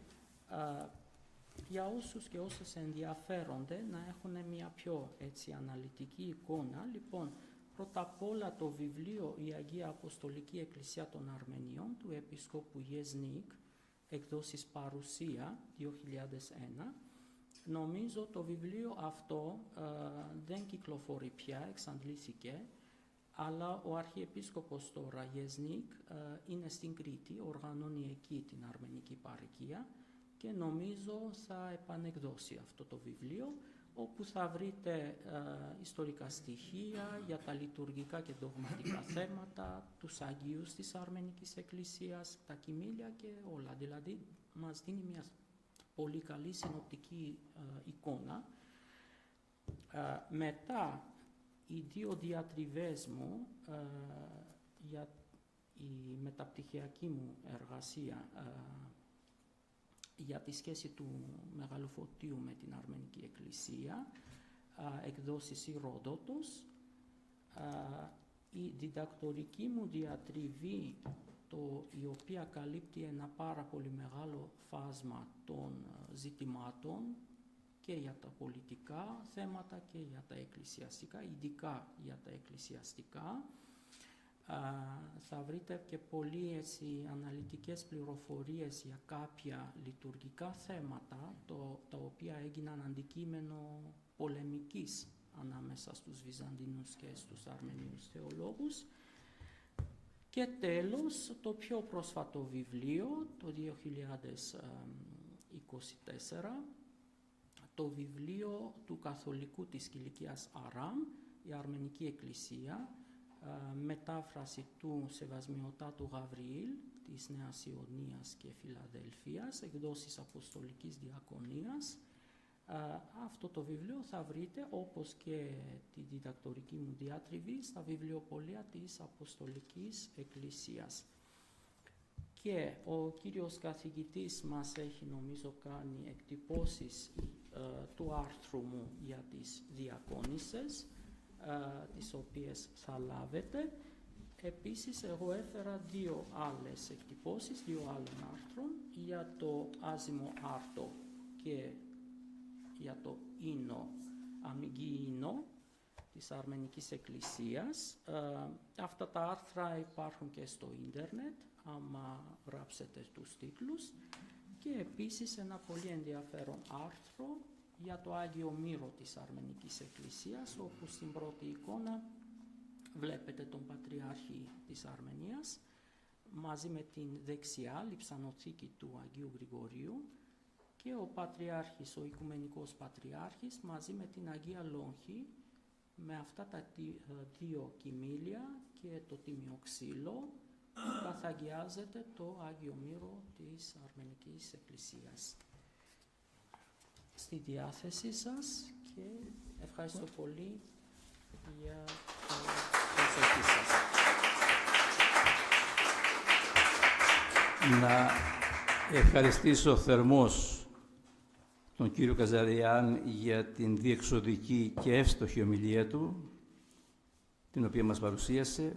Speaker 2: για όσους και όσες ενδιαφέρονται να έχουν μια πιο έτσι αναλυτική εικόνα. Λοιπόν, πρώτα απ' όλα το βιβλίο «Η Αγία Αποστολική Εκκλησία των Αρμενίων» του Επισκόπου Γιεζνίκ, εκδόσεις Παρουσία 2001. Νομίζω το βιβλίο αυτό δεν κυκλοφορεί πια, εξαντλήθηκε, αλλά ο Αρχιεπίσκοπος τώρα, Γιεζνίκ, είναι στην Κρήτη, οργανώνει εκεί την αρμενική παροικία και νομίζω θα επανεκδώσει αυτό το βιβλίο, όπου θα βρείτε ιστορικά στοιχεία για τα λειτουργικά και δογματικά θέματα, τους Αγίους της Αρμενικής Εκκλησίας, τα κοιμήλια και όλα. Δηλαδή, μας δίνει μια πολύ καλή συνοπτική εικόνα. Μετά, οι 2 διατριβές μου για η μεταπτυχιακή μου εργασία για τη σχέση του Μεγάλου Φωτίου με την Αρμενική Εκκλησία, εκδόσεις Ηρόδοτος, η διδακτορική μου διατριβή, η οποία καλύπτει ένα πάρα πολύ μεγάλο φάσμα των ζητημάτων και για τα πολιτικά θέματα και για τα εκκλησιαστικά, ειδικά για τα εκκλησιαστικά. Θα βρείτε και πολύ έτσι, αναλυτικές πληροφορίες για κάποια λειτουργικά θέματα, τα οποία έγιναν αντικείμενο πολεμικής ανάμεσα στους Βυζαντινούς και στους Αρμενίους θεολόγους. Και τέλος, το πιο πρόσφατο βιβλίο, το 2024, το βιβλίο του Καθολικού της Κιλικίας Αράμ, η Αρμενική Εκκλησία, μετάφραση του Σεβασμιωτάτου Γαβριήλ της Νέας Ιωνίας και Φιλαδέλφειας, εκδόσεις Αποστολικής Διακονίας. Αυτό το βιβλίο θα βρείτε, όπως και τη διδακτορική μου διάτριβη, στα βιβλιοπωλεία της Αποστολικής Εκκλησίας. Και ο κύριος καθηγητής μας έχει νομίζω κάνει εκτυπώσεις του άρθρου μου για τις διακόνισσες, τις οποίες θα λάβετε. Επίσης, εγώ έφερα 2 άλλες εκτυπώσεις, 2 άλλων άρθρων, για το άζυμο άρτο και για το ίνο, αμυγή ίνο της Αρμενικής Εκκλησίας. Αυτά τα άρθρα υπάρχουν και στο ίντερνετ, άμα γράψετε τους τίτλους. Και επίσης ένα πολύ ενδιαφέρον άρθρο για το Άγιο Μύρο της Αρμενικής Εκκλησίας, όπου στην πρώτη εικόνα βλέπετε τον Πατριάρχη της Αρμενίας, μαζί με την δεξιά λειψανοθήκη του Αγίου Γρηγορίου, και ο Πατριάρχης, ο Οικουμενικός Πατριάρχης, μαζί με την Αγία Λόγχη, με αυτά τα 2 κοιμήλια και το τίμιο ξύλο, καθαγιάζεται το Άγιο Μύρο της Αρμενικής Εκκλησίας. Στη διάθεσή σας και ευχαριστώ πολύ για την προσοχή σας.
Speaker 4: Να ευχαριστήσω θερμός τον κύριο Καζαριάν για την διεξοδική και εύστοχη ομιλία του, την οποία μας παρουσίασε.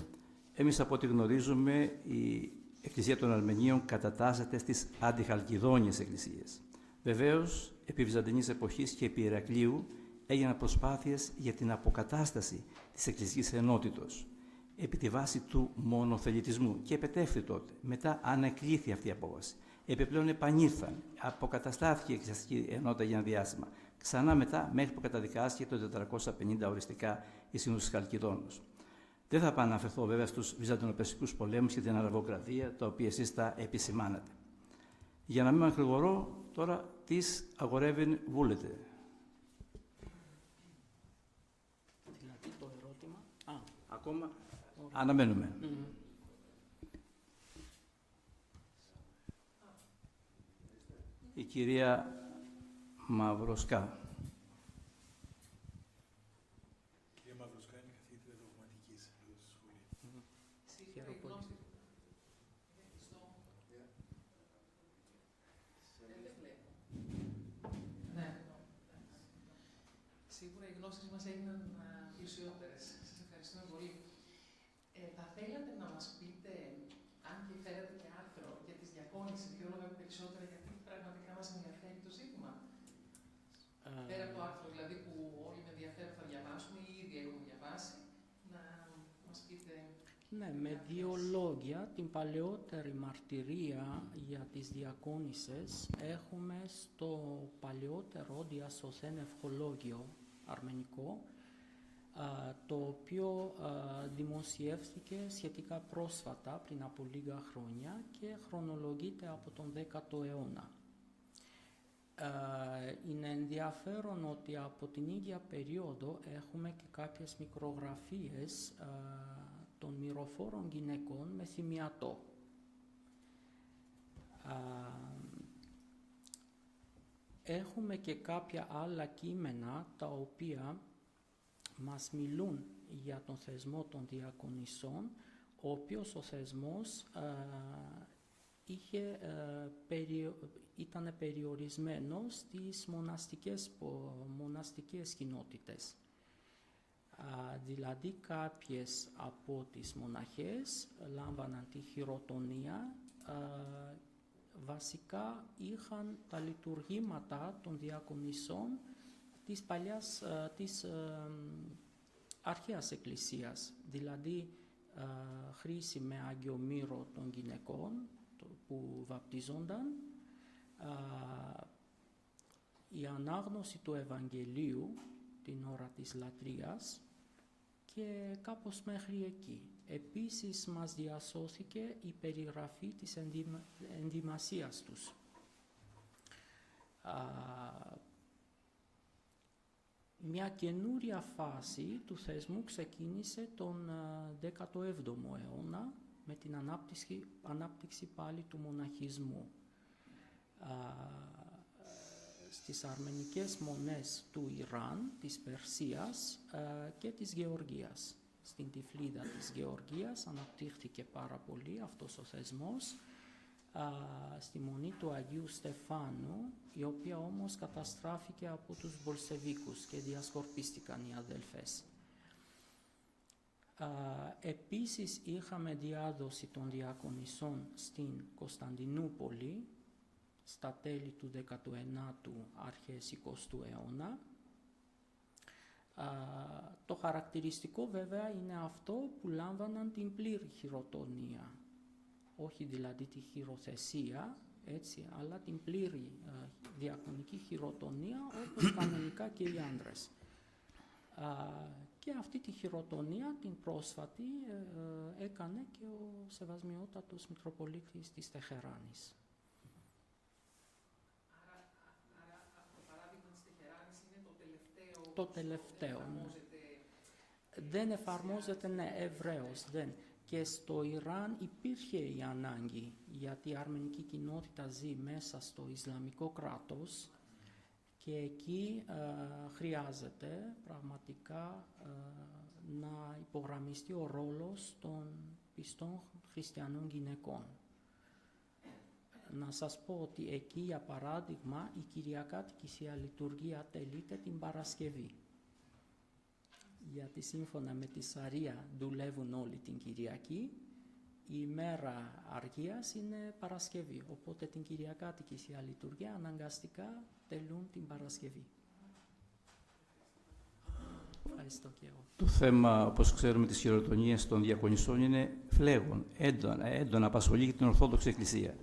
Speaker 4: Εμείς, από ό,τι γνωρίζουμε, η Εκκλησία των Αρμενίων κατατάσσεται στις αντιχαλκιδόνιες εκκλησίες. Βεβαίως, επί Βυζαντινής εποχής και επί Ηρακλείου έγιναν προσπάθειες για την αποκατάσταση της εκκλησικής ενότητος επί τη βάση του μονοθελητισμού και επετεύχθη τότε. Μετά ανεκλήθη αυτή η απόβαση. Επιπλέον επανήλθαν, αποκαταστάθηκε η εκκλησιαστική ενότητα για ένα διάστημα. Ξανά μετά, μέχρι που καταδικάστηκε το 450 οριστικά η Σύνοδος της Χαλκιδόνος. Δεν θα αναφερθώ βέβαια στους Βυζαντινοπερσικούς πολέμους και την Αραβοκρατία, τα οποία εσείς τα επισημάνατε. Για να μην μακρηγορώ, τώρα τις αγορεύει βούλετε.
Speaker 2: Δηλαδή το ερώτημα.
Speaker 4: Ακόμα αναμένουμε. Η κυρία Μαυροσκά.
Speaker 1: Κυρία Μαυροσκά είναι καθηγήτρια δογματικής εδώ στη σχολή.
Speaker 2: Χαίρομαι πολύ.
Speaker 3: σίγουρα οι γνώσεις μας έγιναν πλουσιότερες. Σας ευχαριστούμε πολύ. Θα θέλατε να μας πείτε, αν και φέρατε και άρθρο για τις διακόνηση, δύο λόγια περισσότερα, γιατί πραγματικά μας ενδιαφέρει το ζήτημα. Πέρα από το άρθρο δηλαδή που όλοι με ενδιαφέρον θα διαβάσουμε ή ήδη έχουμε διαβάσει, να μας πείτε...
Speaker 2: Ναι, με δύο λόγια, την παλαιότερη μαρτυρία για τις διακόνησες έχουμε στο παλαιότερο διασωθέν ευχολόγιο αρμενικό, το οποίο δημοσιεύθηκε σχετικά πρόσφατα, πριν από λίγα χρόνια, και χρονολογείται από τον 10ο αιώνα. Είναι ενδιαφέρον ότι από την ίδια περίοδο έχουμε και κάποιες μικρογραφίες των μυροφόρων γυναικών με θυμιατό. Έχουμε και κάποια άλλα κείμενα τα οποία μας μιλούν για τον θεσμό των διακονισσών, ο οποίος ο θεσμός ήταν περιορισμένος στις μοναστικές κοινότητες. Δηλαδή κάποιες από τις μοναχές λάμβαναν τη χειροτονία, βασικά είχαν τα λειτουργήματα των διακονισσών της αρχαίας εκκλησίας, δηλαδή χρήση με Άγιο Μύρο των γυναικών που βαπτίζονταν, η ανάγνωση του Ευαγγελίου την ώρα της λατρείας και κάπως μέχρι εκεί. Επίσης μας διασώθηκε η περιγραφή της ενδυμασίας τους. Μια καινούρια φάση του θεσμού ξεκίνησε τον 17ο αιώνα με την ανάπτυξη πάλι του μοναχισμού. Στις αρμενικές μονές του Ιράν, της Περσίας και της Γεωργίας. Στην Τυφλίδα της Γεωργίας αναπτύχθηκε πάρα πολύ αυτός ο θεσμός, στη μονή του Αγίου Στεφάνου, η οποία όμως καταστράφηκε από τους Μπολσεβίκους και διασκορπίστηκαν οι αδελφές. Επίσης είχαμε διάδοση των διακονισσών στην Κωνσταντινούπολη στα τέλη του 19ου, αρχές 20ου αιώνα. Το χαρακτηριστικό βέβαια είναι αυτό που λάμβαναν την πλήρη χειροτονία, όχι δηλαδή τη χειροθεσία, έτσι, αλλά την πλήρη διακονική χειροτονία, όπως κανονικά και οι άντρες. Και αυτή τη χειροτονία την πρόσφατη έκανε και ο Σεβασμιότατος Μητροπολίτης της Τεχεράνης.
Speaker 3: Άρα αυτό το παράδειγμα της Τεχεράνης είναι
Speaker 2: το τελευταίο. Δεν εφαρμόζεται, ναι, ευρέως, δεν. Και στο Ιράν υπήρχε η ανάγκη, γιατί η αρμενική κοινότητα ζει μέσα στο Ισλαμικό κράτος και εκεί χρειάζεται πραγματικά να υπογραμμιστεί ο ρόλος των πιστών χριστιανών γυναικών. Να σας πω ότι εκεί, για παράδειγμα, η Κυριακάτικη Θεία Λειτουργία τελείται την Παρασκευή. Γιατί σύμφωνα με τη Σαρία δουλεύουν όλοι την Κυριακή, η ημέρα αργίας είναι Παρασκευή. Οπότε την Κυριακάτικη Θεία Λειτουργία αναγκαστικά τελούν την Παρασκευή. Ευχαριστώ και εγώ.
Speaker 4: Το θέμα, όπως ξέρουμε, της χειροτονίας των διακονισσών είναι φλέγον, έντονα απασχολεί και την Ορθόδοξη Εκκλησία.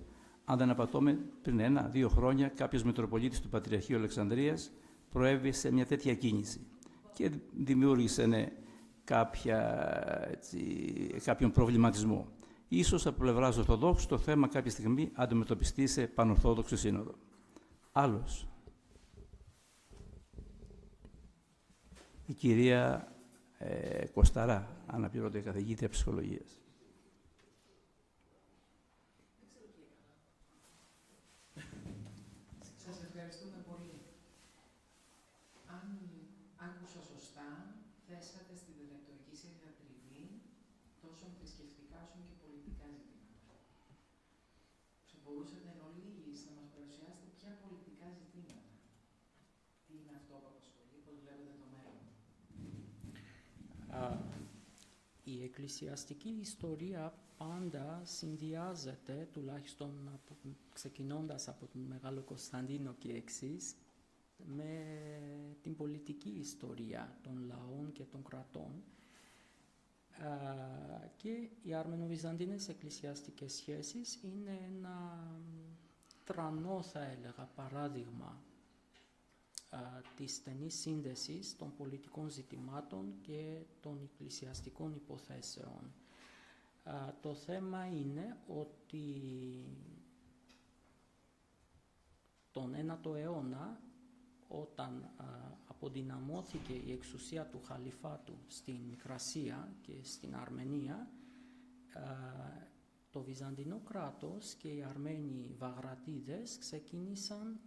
Speaker 4: Αν δεν απατώμε, πριν 1-2 χρόνια κάποιος Μητροπολίτης του Πατριαρχείου Αλεξανδρίας προέβη σε μια τέτοια κίνηση και δημιούργησε κάποιον προβληματισμό. Ίσως από πλευράς Ορθοδόξου το θέμα κάποια στιγμή αντιμετωπιστεί σε Πανορθόδοξο Σύνοδο. Άλλος. Η κυρία Κωσταρά, αναπληρωτή καθηγήτρια ψυχολογίας.
Speaker 3: Σας ευχαριστούμε πολύ. Αν άκουσα σωστά, θέσατε στη διδακτορική σας διατριβή τόσο θρησκευτικά όσο και πολιτικά ζητήματα. Θα μπορούσατε εν ολίγης να μας παρουσιάσετε ποια πολιτικά ζητήματα. Τι είναι αυτό που απασχολεί, πώς βλέπετε το μέλλον.
Speaker 2: η εκκλησιαστική ιστορία πάντα συνδυάζεται, τουλάχιστον ξεκινώντας από τον Μεγάλο Κωνσταντίνο και εξής, με την πολιτική ιστορία των λαών και των κρατών. Και οι αρμενοβυζαντινές εκκλησιαστικές σχέσεις είναι ένα τρανό, θα έλεγα, παράδειγμα της στενής σύνδεσης των πολιτικών ζητημάτων και των εκκλησιαστικών υποθέσεων. Το θέμα είναι ότι τον 9ο αιώνα, όταν αποδυναμώθηκε η εξουσία του Χαλιφάτου στην Μικρασία και στην Αρμενία, το Βυζαντινό κράτος και οι Αρμένοι Βαγρατίδες ξεκίνησαν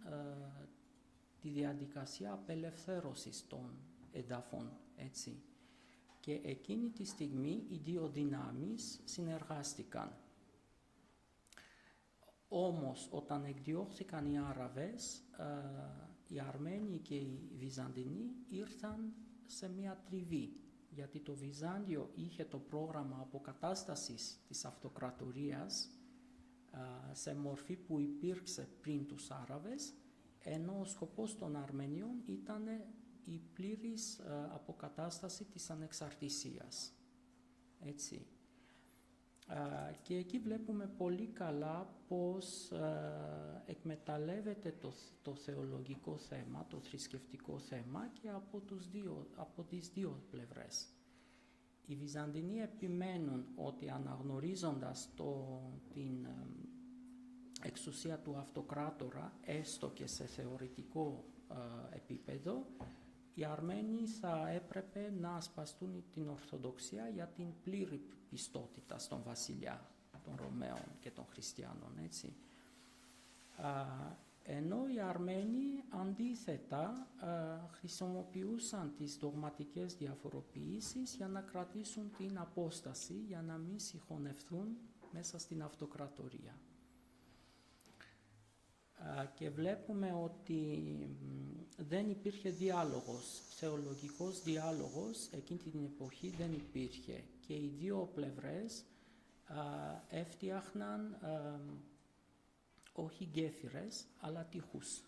Speaker 2: τη διαδικασία απελευθέρωσης των εδαφών, έτσι. Και εκείνη τη στιγμή οι δύο δυνάμεις συνεργάστηκαν. Όμως, όταν εκδιώχθηκαν οι Άραβες, οι Αρμένοι και οι Βυζαντινοί ήρθαν σε μια τριβή, γιατί το Βυζάντιο είχε το πρόγραμμα αποκατάστασης της αυτοκρατορίας σε μορφή που υπήρξε πριν τους Άραβες, ενώ ο σκοπός των Αρμενίων ήταν η πλήρης αποκατάσταση της ανεξαρτησίας. Έτσι. Και εκεί βλέπουμε πολύ καλά πώς εκμεταλλεύεται το θεολογικό θέμα, το θρησκευτικό θέμα και από τις δύο πλευρές. Οι Βυζαντινοί επιμένουν ότι αναγνωρίζοντας την εξουσία του αυτοκράτορα, έστω και σε θεωρητικό επίπεδο, οι Αρμένοι θα έπρεπε να ασπαστούν την Ορθοδοξία για την πλήρη πιστότητα στον βασιλιά των Ρωμαίων και των Χριστιανών, έτσι. Ενώ οι Αρμένοι αντίθετα χρησιμοποιούσαν τις δογματικές διαφοροποιήσεις για να κρατήσουν την απόσταση, για να μην συγχωνευτούν μέσα στην αυτοκρατορία. Και βλέπουμε ότι δεν υπήρχε διάλογος, θεολογικός διάλογος, εκείνη την εποχή δεν υπήρχε και οι δύο πλευρές έφτιαχναν όχι γέφυρες, αλλά τείχους.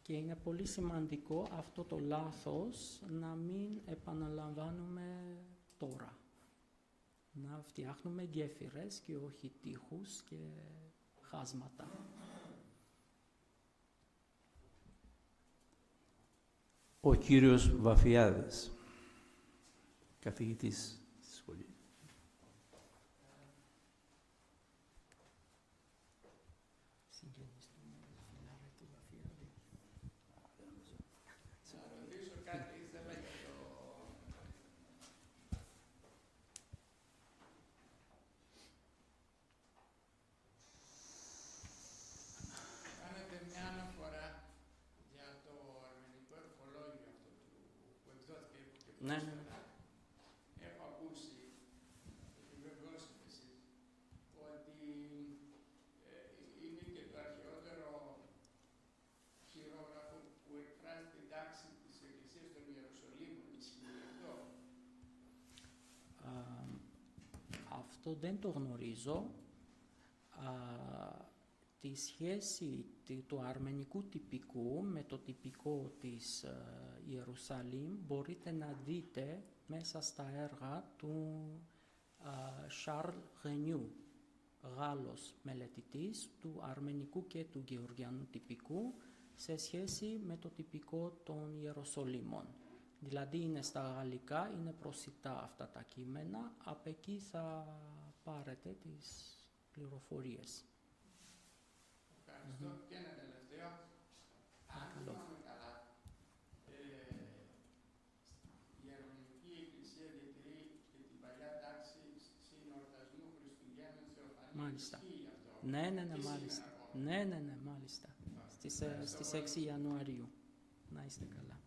Speaker 2: Και είναι πολύ σημαντικό αυτό το λάθος να μην επαναλαμβάνουμε τώρα. Να φτιάχνουμε γέφυρες και όχι τείχους και χάσματα.
Speaker 4: Ο κύριος Βαφιάδης, καθηγητής στη σχολή.
Speaker 2: Ναι.
Speaker 5: Έχω ακούσει, επιβεβαιώσετε εσείς, ότι είναι και το αρχαιότερο χειρόγραφο που εκφράζει την τάξη της Εκκλησίας των Ιεροσολύμων. Ισχύει αυτό?
Speaker 2: Αυτό δεν το γνωρίζω. Τη σχέση του αρμενικού τυπικού με το τυπικό της Ιερουσαλήμ μπορείτε να δείτε μέσα στα έργα του Charles Renew, Γάλλος μελετητής του αρμενικού και του γεωργιανού τυπικού σε σχέση με το τυπικό των Ιεροσολύμων. Δηλαδή είναι στα γαλλικά, είναι προσιτά αυτά τα κείμενα, από εκεί θα πάρετε τις πληροφορίες.
Speaker 5: Ευχαριστώ. Και ένα τελευταίο. Αν θυμάμαι καλά, η Αρμενική Εκκλησία διατηρεί και την παλιά τάξη συνορτασμού Χριστουγέννων Θεοφανίας.
Speaker 2: Μάλιστα.
Speaker 5: Ισχύει αυτό?
Speaker 2: Ναι,
Speaker 5: Και
Speaker 2: μάλιστα.
Speaker 5: σήμερα ακόμα?
Speaker 2: Ναι, μάλιστα. Στις 6 Ιανουαρίου. Να είστε καλά.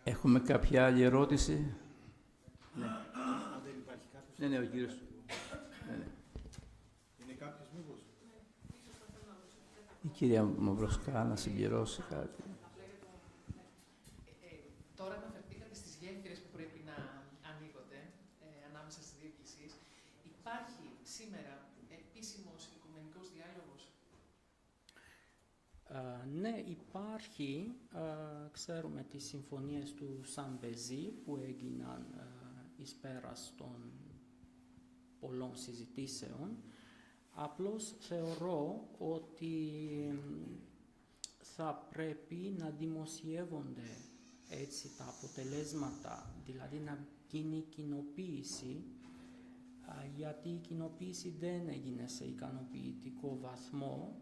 Speaker 4: Έχουμε κάποια άλλη ερώτηση?
Speaker 1: Ναι. Αν δεν υπάρχει κάποιος...
Speaker 4: Ναι, ο κύριος. Ναι.
Speaker 1: Είναι κάποιος μήπως?
Speaker 3: Ίσως θα θέλω να ρωτήσω κάτι.
Speaker 4: Η κυρία Μαυροσκά να συμπληρώσει κάτι.
Speaker 3: Τώρα αναφερθήκατε στις γέφυρες που πρέπει να ανοίγονται ανάμεσα στις δύο εκκλησίες. Υπάρχει σήμερα επίσημος οικουμενικός διάλογος?
Speaker 2: Ναι, υπάρχει. Ξέρουμε τις συμφωνίες του Σαμπεζή που έγιναν εις πέρας των πολλών συζητήσεων. Απλώς θεωρώ ότι θα πρέπει να δημοσιεύονται έτσι τα αποτελέσματα, δηλαδή να γίνει κοινοποίηση, γιατί η κοινοποίηση δεν έγινε σε ικανοποιητικό βαθμό,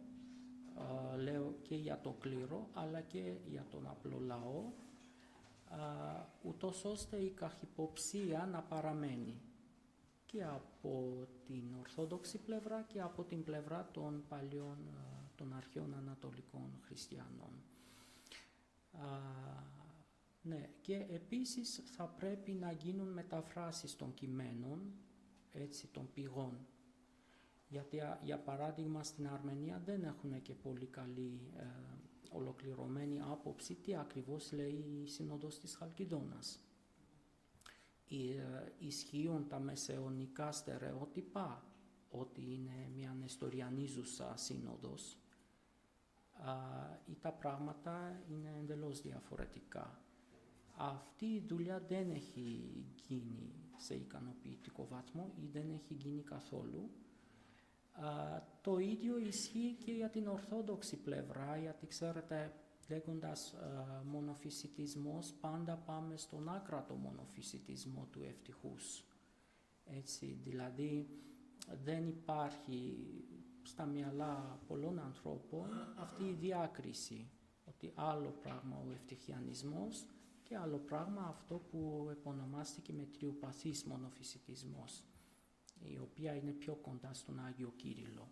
Speaker 2: λέω και για το κλήρο, αλλά και για τον απλό λαό, ούτως ώστε η καχυποψία να παραμένει και από την Ορθόδοξη πλευρά και από την πλευρά των παλιών, των αρχαίων Ανατολικών Χριστιανών. Ναι, και επίσης θα πρέπει να γίνουν μεταφράσεις των κειμένων, έτσι, των πηγών. Γιατί, για παράδειγμα, στην Αρμενία δεν έχουν και πολύ καλή ολοκληρωμένη άποψη τι ακριβώς λέει η Σύνοδος της Χαλκιδόνας. Ισχύουν τα μεσαιωνικά στερεότυπα ότι είναι μια νεστοριανίζουσα σύνοδος ή τα πράγματα είναι εντελώς διαφορετικά. Αυτή η δουλειά δεν έχει γίνει σε ικανοποιητικό βαθμό ή δεν έχει γίνει καθόλου. Το ίδιο ισχύει και για την Ορθόδοξη πλευρά, γιατί ξέρετε, λέγοντας μονοφυσιτισμός, πάντα πάμε στον άκρατο μονοφυσιτισμό του ευτυχούς. Έτσι, δηλαδή, δεν υπάρχει στα μυαλά πολλών ανθρώπων αυτή η διάκριση, ότι άλλο πράγμα ο ευτυχιανισμός και άλλο πράγμα αυτό που επωνομάστηκε με τριοπαθής μονοφυσιτισμός, η οποία είναι πιο κοντά στον Άγιο Κύριλλο.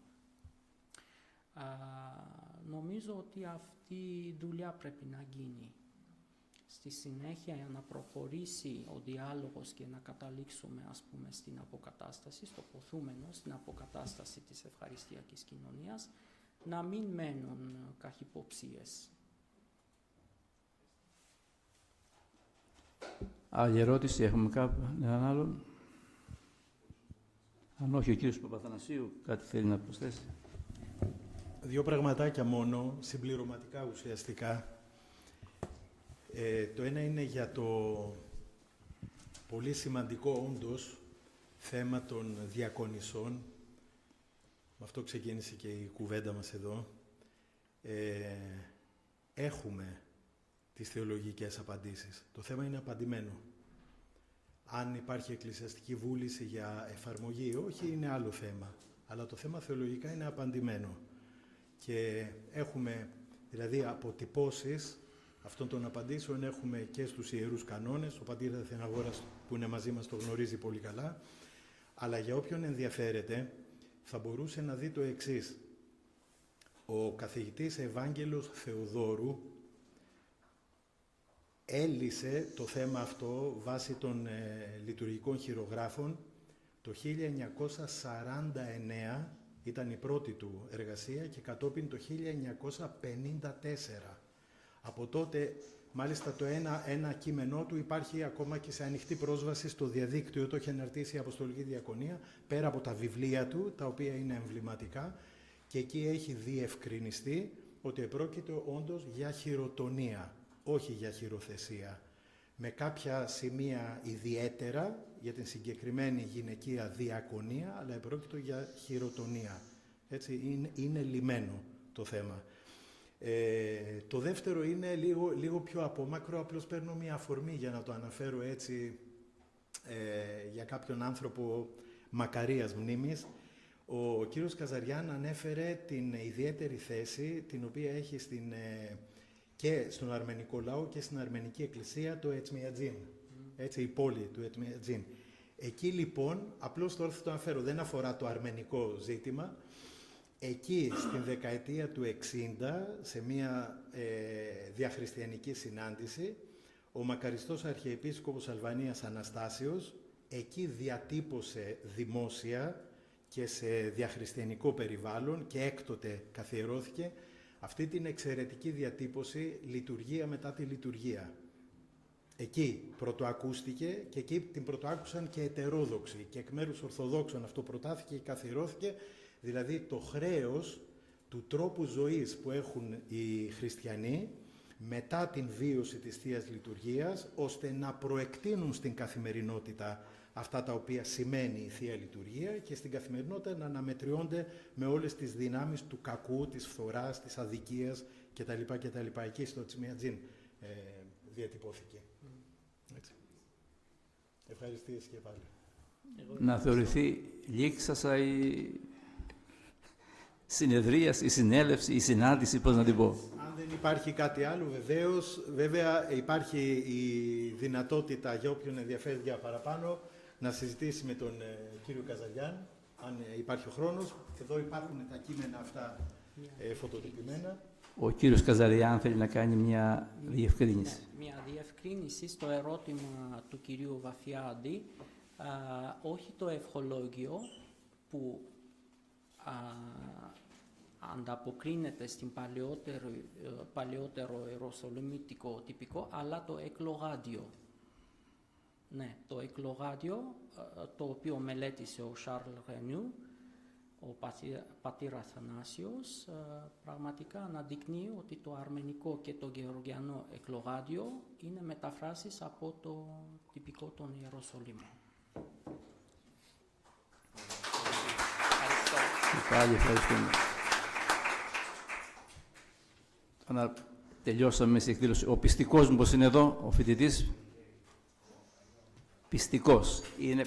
Speaker 2: Νομίζω ότι αυτή η δουλειά πρέπει να γίνει. Στη συνέχεια, για να προχωρήσει ο διάλογος και να καταλήξουμε, ας πούμε, στην αποκατάσταση, στο ποθούμενο, στην αποκατάσταση της ευχαριστιακής κοινωνίας, να μην μένουν καχυποψίες.
Speaker 4: Άλλη ερώτηση, έχουμε κάποιον άλλον? Αν όχι, ο κύριος Παπαθανασίου κάτι θέλει να προσθέσει.
Speaker 1: Δύο πραγματάκια μόνο, συμπληρωματικά ουσιαστικά. Το ένα είναι για το πολύ σημαντικό όντως θέμα των διακονισσών. Με αυτό ξεκίνησε και η κουβέντα μας εδώ. Έχουμε τις θεολογικές απαντήσεις. Το θέμα είναι απαντημένο. Αν υπάρχει εκκλησιαστική βούληση για εφαρμογή, όχι, είναι άλλο θέμα. Αλλά το θέμα θεολογικά είναι απαντημένο. Και έχουμε, δηλαδή, αποτυπώσεις αυτών των απαντήσεων έχουμε και στους Ιερούς Κανόνες. Ο πατήρ Αθηναγόρας που είναι μαζί μας το γνωρίζει πολύ καλά. Αλλά για όποιον ενδιαφέρεται θα μπορούσε να δει το εξής. Ο καθηγητής Ευάγγελος Θεοδόρου έλυσε το θέμα αυτό βάσει των λειτουργικών χειρογράφων το 1949, ήταν η πρώτη του εργασία, και κατόπιν το 1954. Από τότε, μάλιστα, το ένα κείμενό του υπάρχει ακόμα και σε ανοιχτή πρόσβαση στο διαδίκτυο, το έχει αναρτήσει η Αποστολική Διακονία, πέρα από τα βιβλία του, τα οποία είναι εμβληματικά, και εκεί έχει διευκρινιστεί ότι επρόκειτο όντως για χειροτονία, όχι για χειροθεσία, με κάποια σημεία ιδιαίτερα για την συγκεκριμένη γυναικεία διακονία, αλλά επρόκειτο για χειροτονία. Έτσι, είναι λυμένο το θέμα. Το δεύτερο είναι λίγο πιο απόμακρο, απλώς παίρνω μια αφορμή για να το αναφέρω έτσι για κάποιον άνθρωπο μακαρίας μνήμης. Ο κύριος Καζαριάν ανέφερε την ιδιαίτερη θέση την οποία έχει και στον αρμενικό λαό και στην αρμενική εκκλησία το Ετσμιατζίν, έτσι, η πόλη του Ετσμιατζίν. Εκεί λοιπόν, απλώς τώρα θα το αναφέρω, δεν αφορά το αρμενικό ζήτημα. Εκεί στην δεκαετία του 60, σε μια διαχριστιανική συνάντηση, ο μακαριστός Αρχιεπίσκοπος Αλβανίας Αναστάσιος εκεί διατύπωσε δημόσια και σε διαχριστιανικό περιβάλλον, και έκτοτε καθιερώθηκε, αυτή την εξαιρετική διατύπωση «λειτουργία μετά τη λειτουργία». Εκεί πρωτοακούστηκε και εκεί την πρωτοάκουσαν και ετερόδοξοι και εκ μέρους Ορθοδόξων αυτό προτάθηκε και καθιερώθηκε, δηλαδή το χρέος του τρόπου ζωής που έχουν οι χριστιανοί μετά την βίωση της Θείας Λειτουργίας, ώστε να προεκτείνουν στην καθημερινότητα αυτά τα οποία σημαίνει η Θεία Λειτουργία και στην καθημερινότητα να αναμετριώνται με όλες τις δυνάμεις του κακού, της φθοράς, της αδικίας κτλ. Εκεί στο Τσιμιατζίν διατυπώθηκε. Έτσι. Ευχαριστίες και πάλι.
Speaker 4: Να θεωρηθεί λήξασα η συνεδρίαση, η συνέλευση, η συνάντηση, πώς να την πω.
Speaker 1: Αν δεν υπάρχει κάτι άλλο, βέβαια υπάρχει η δυνατότητα για όποιον ενδιαφέρει για παραπάνω να συζητήσει με τον κύριο Καζαριάν, αν υπάρχει ο χρόνος. Εδώ υπάρχουν τα κείμενα αυτά φωτοτυπημένα.
Speaker 4: Ο κύριος Καζαριάν θέλει να κάνει μια διευκρίνηση.
Speaker 2: Μια διευκρίνηση στο ερώτημα του κυρίου Βαφιάδη, όχι το ευχολόγιο που ανταποκρίνεται στην παλαιότερο ιεροσολυμητικό τυπικό, αλλά το εκλογάδιο. Ναι, το εκλογάδιο, το οποίο μελέτησε ο Σάρλ Ρενιού, ο πατήρ Αθανάσιος, πραγματικά αναδεικνύει ότι το αρμενικό και το γεωργιανό εκλογάδιο είναι μεταφράσεις από το τυπικό των Ιεροσολύμων.
Speaker 4: Πάλι ευχαριστούμε. Τελειώσαμε στην εκδήλωση. Ο πιστικός μου πώς είναι εδώ, ο φοιτητής. Πιστικός. Είναι...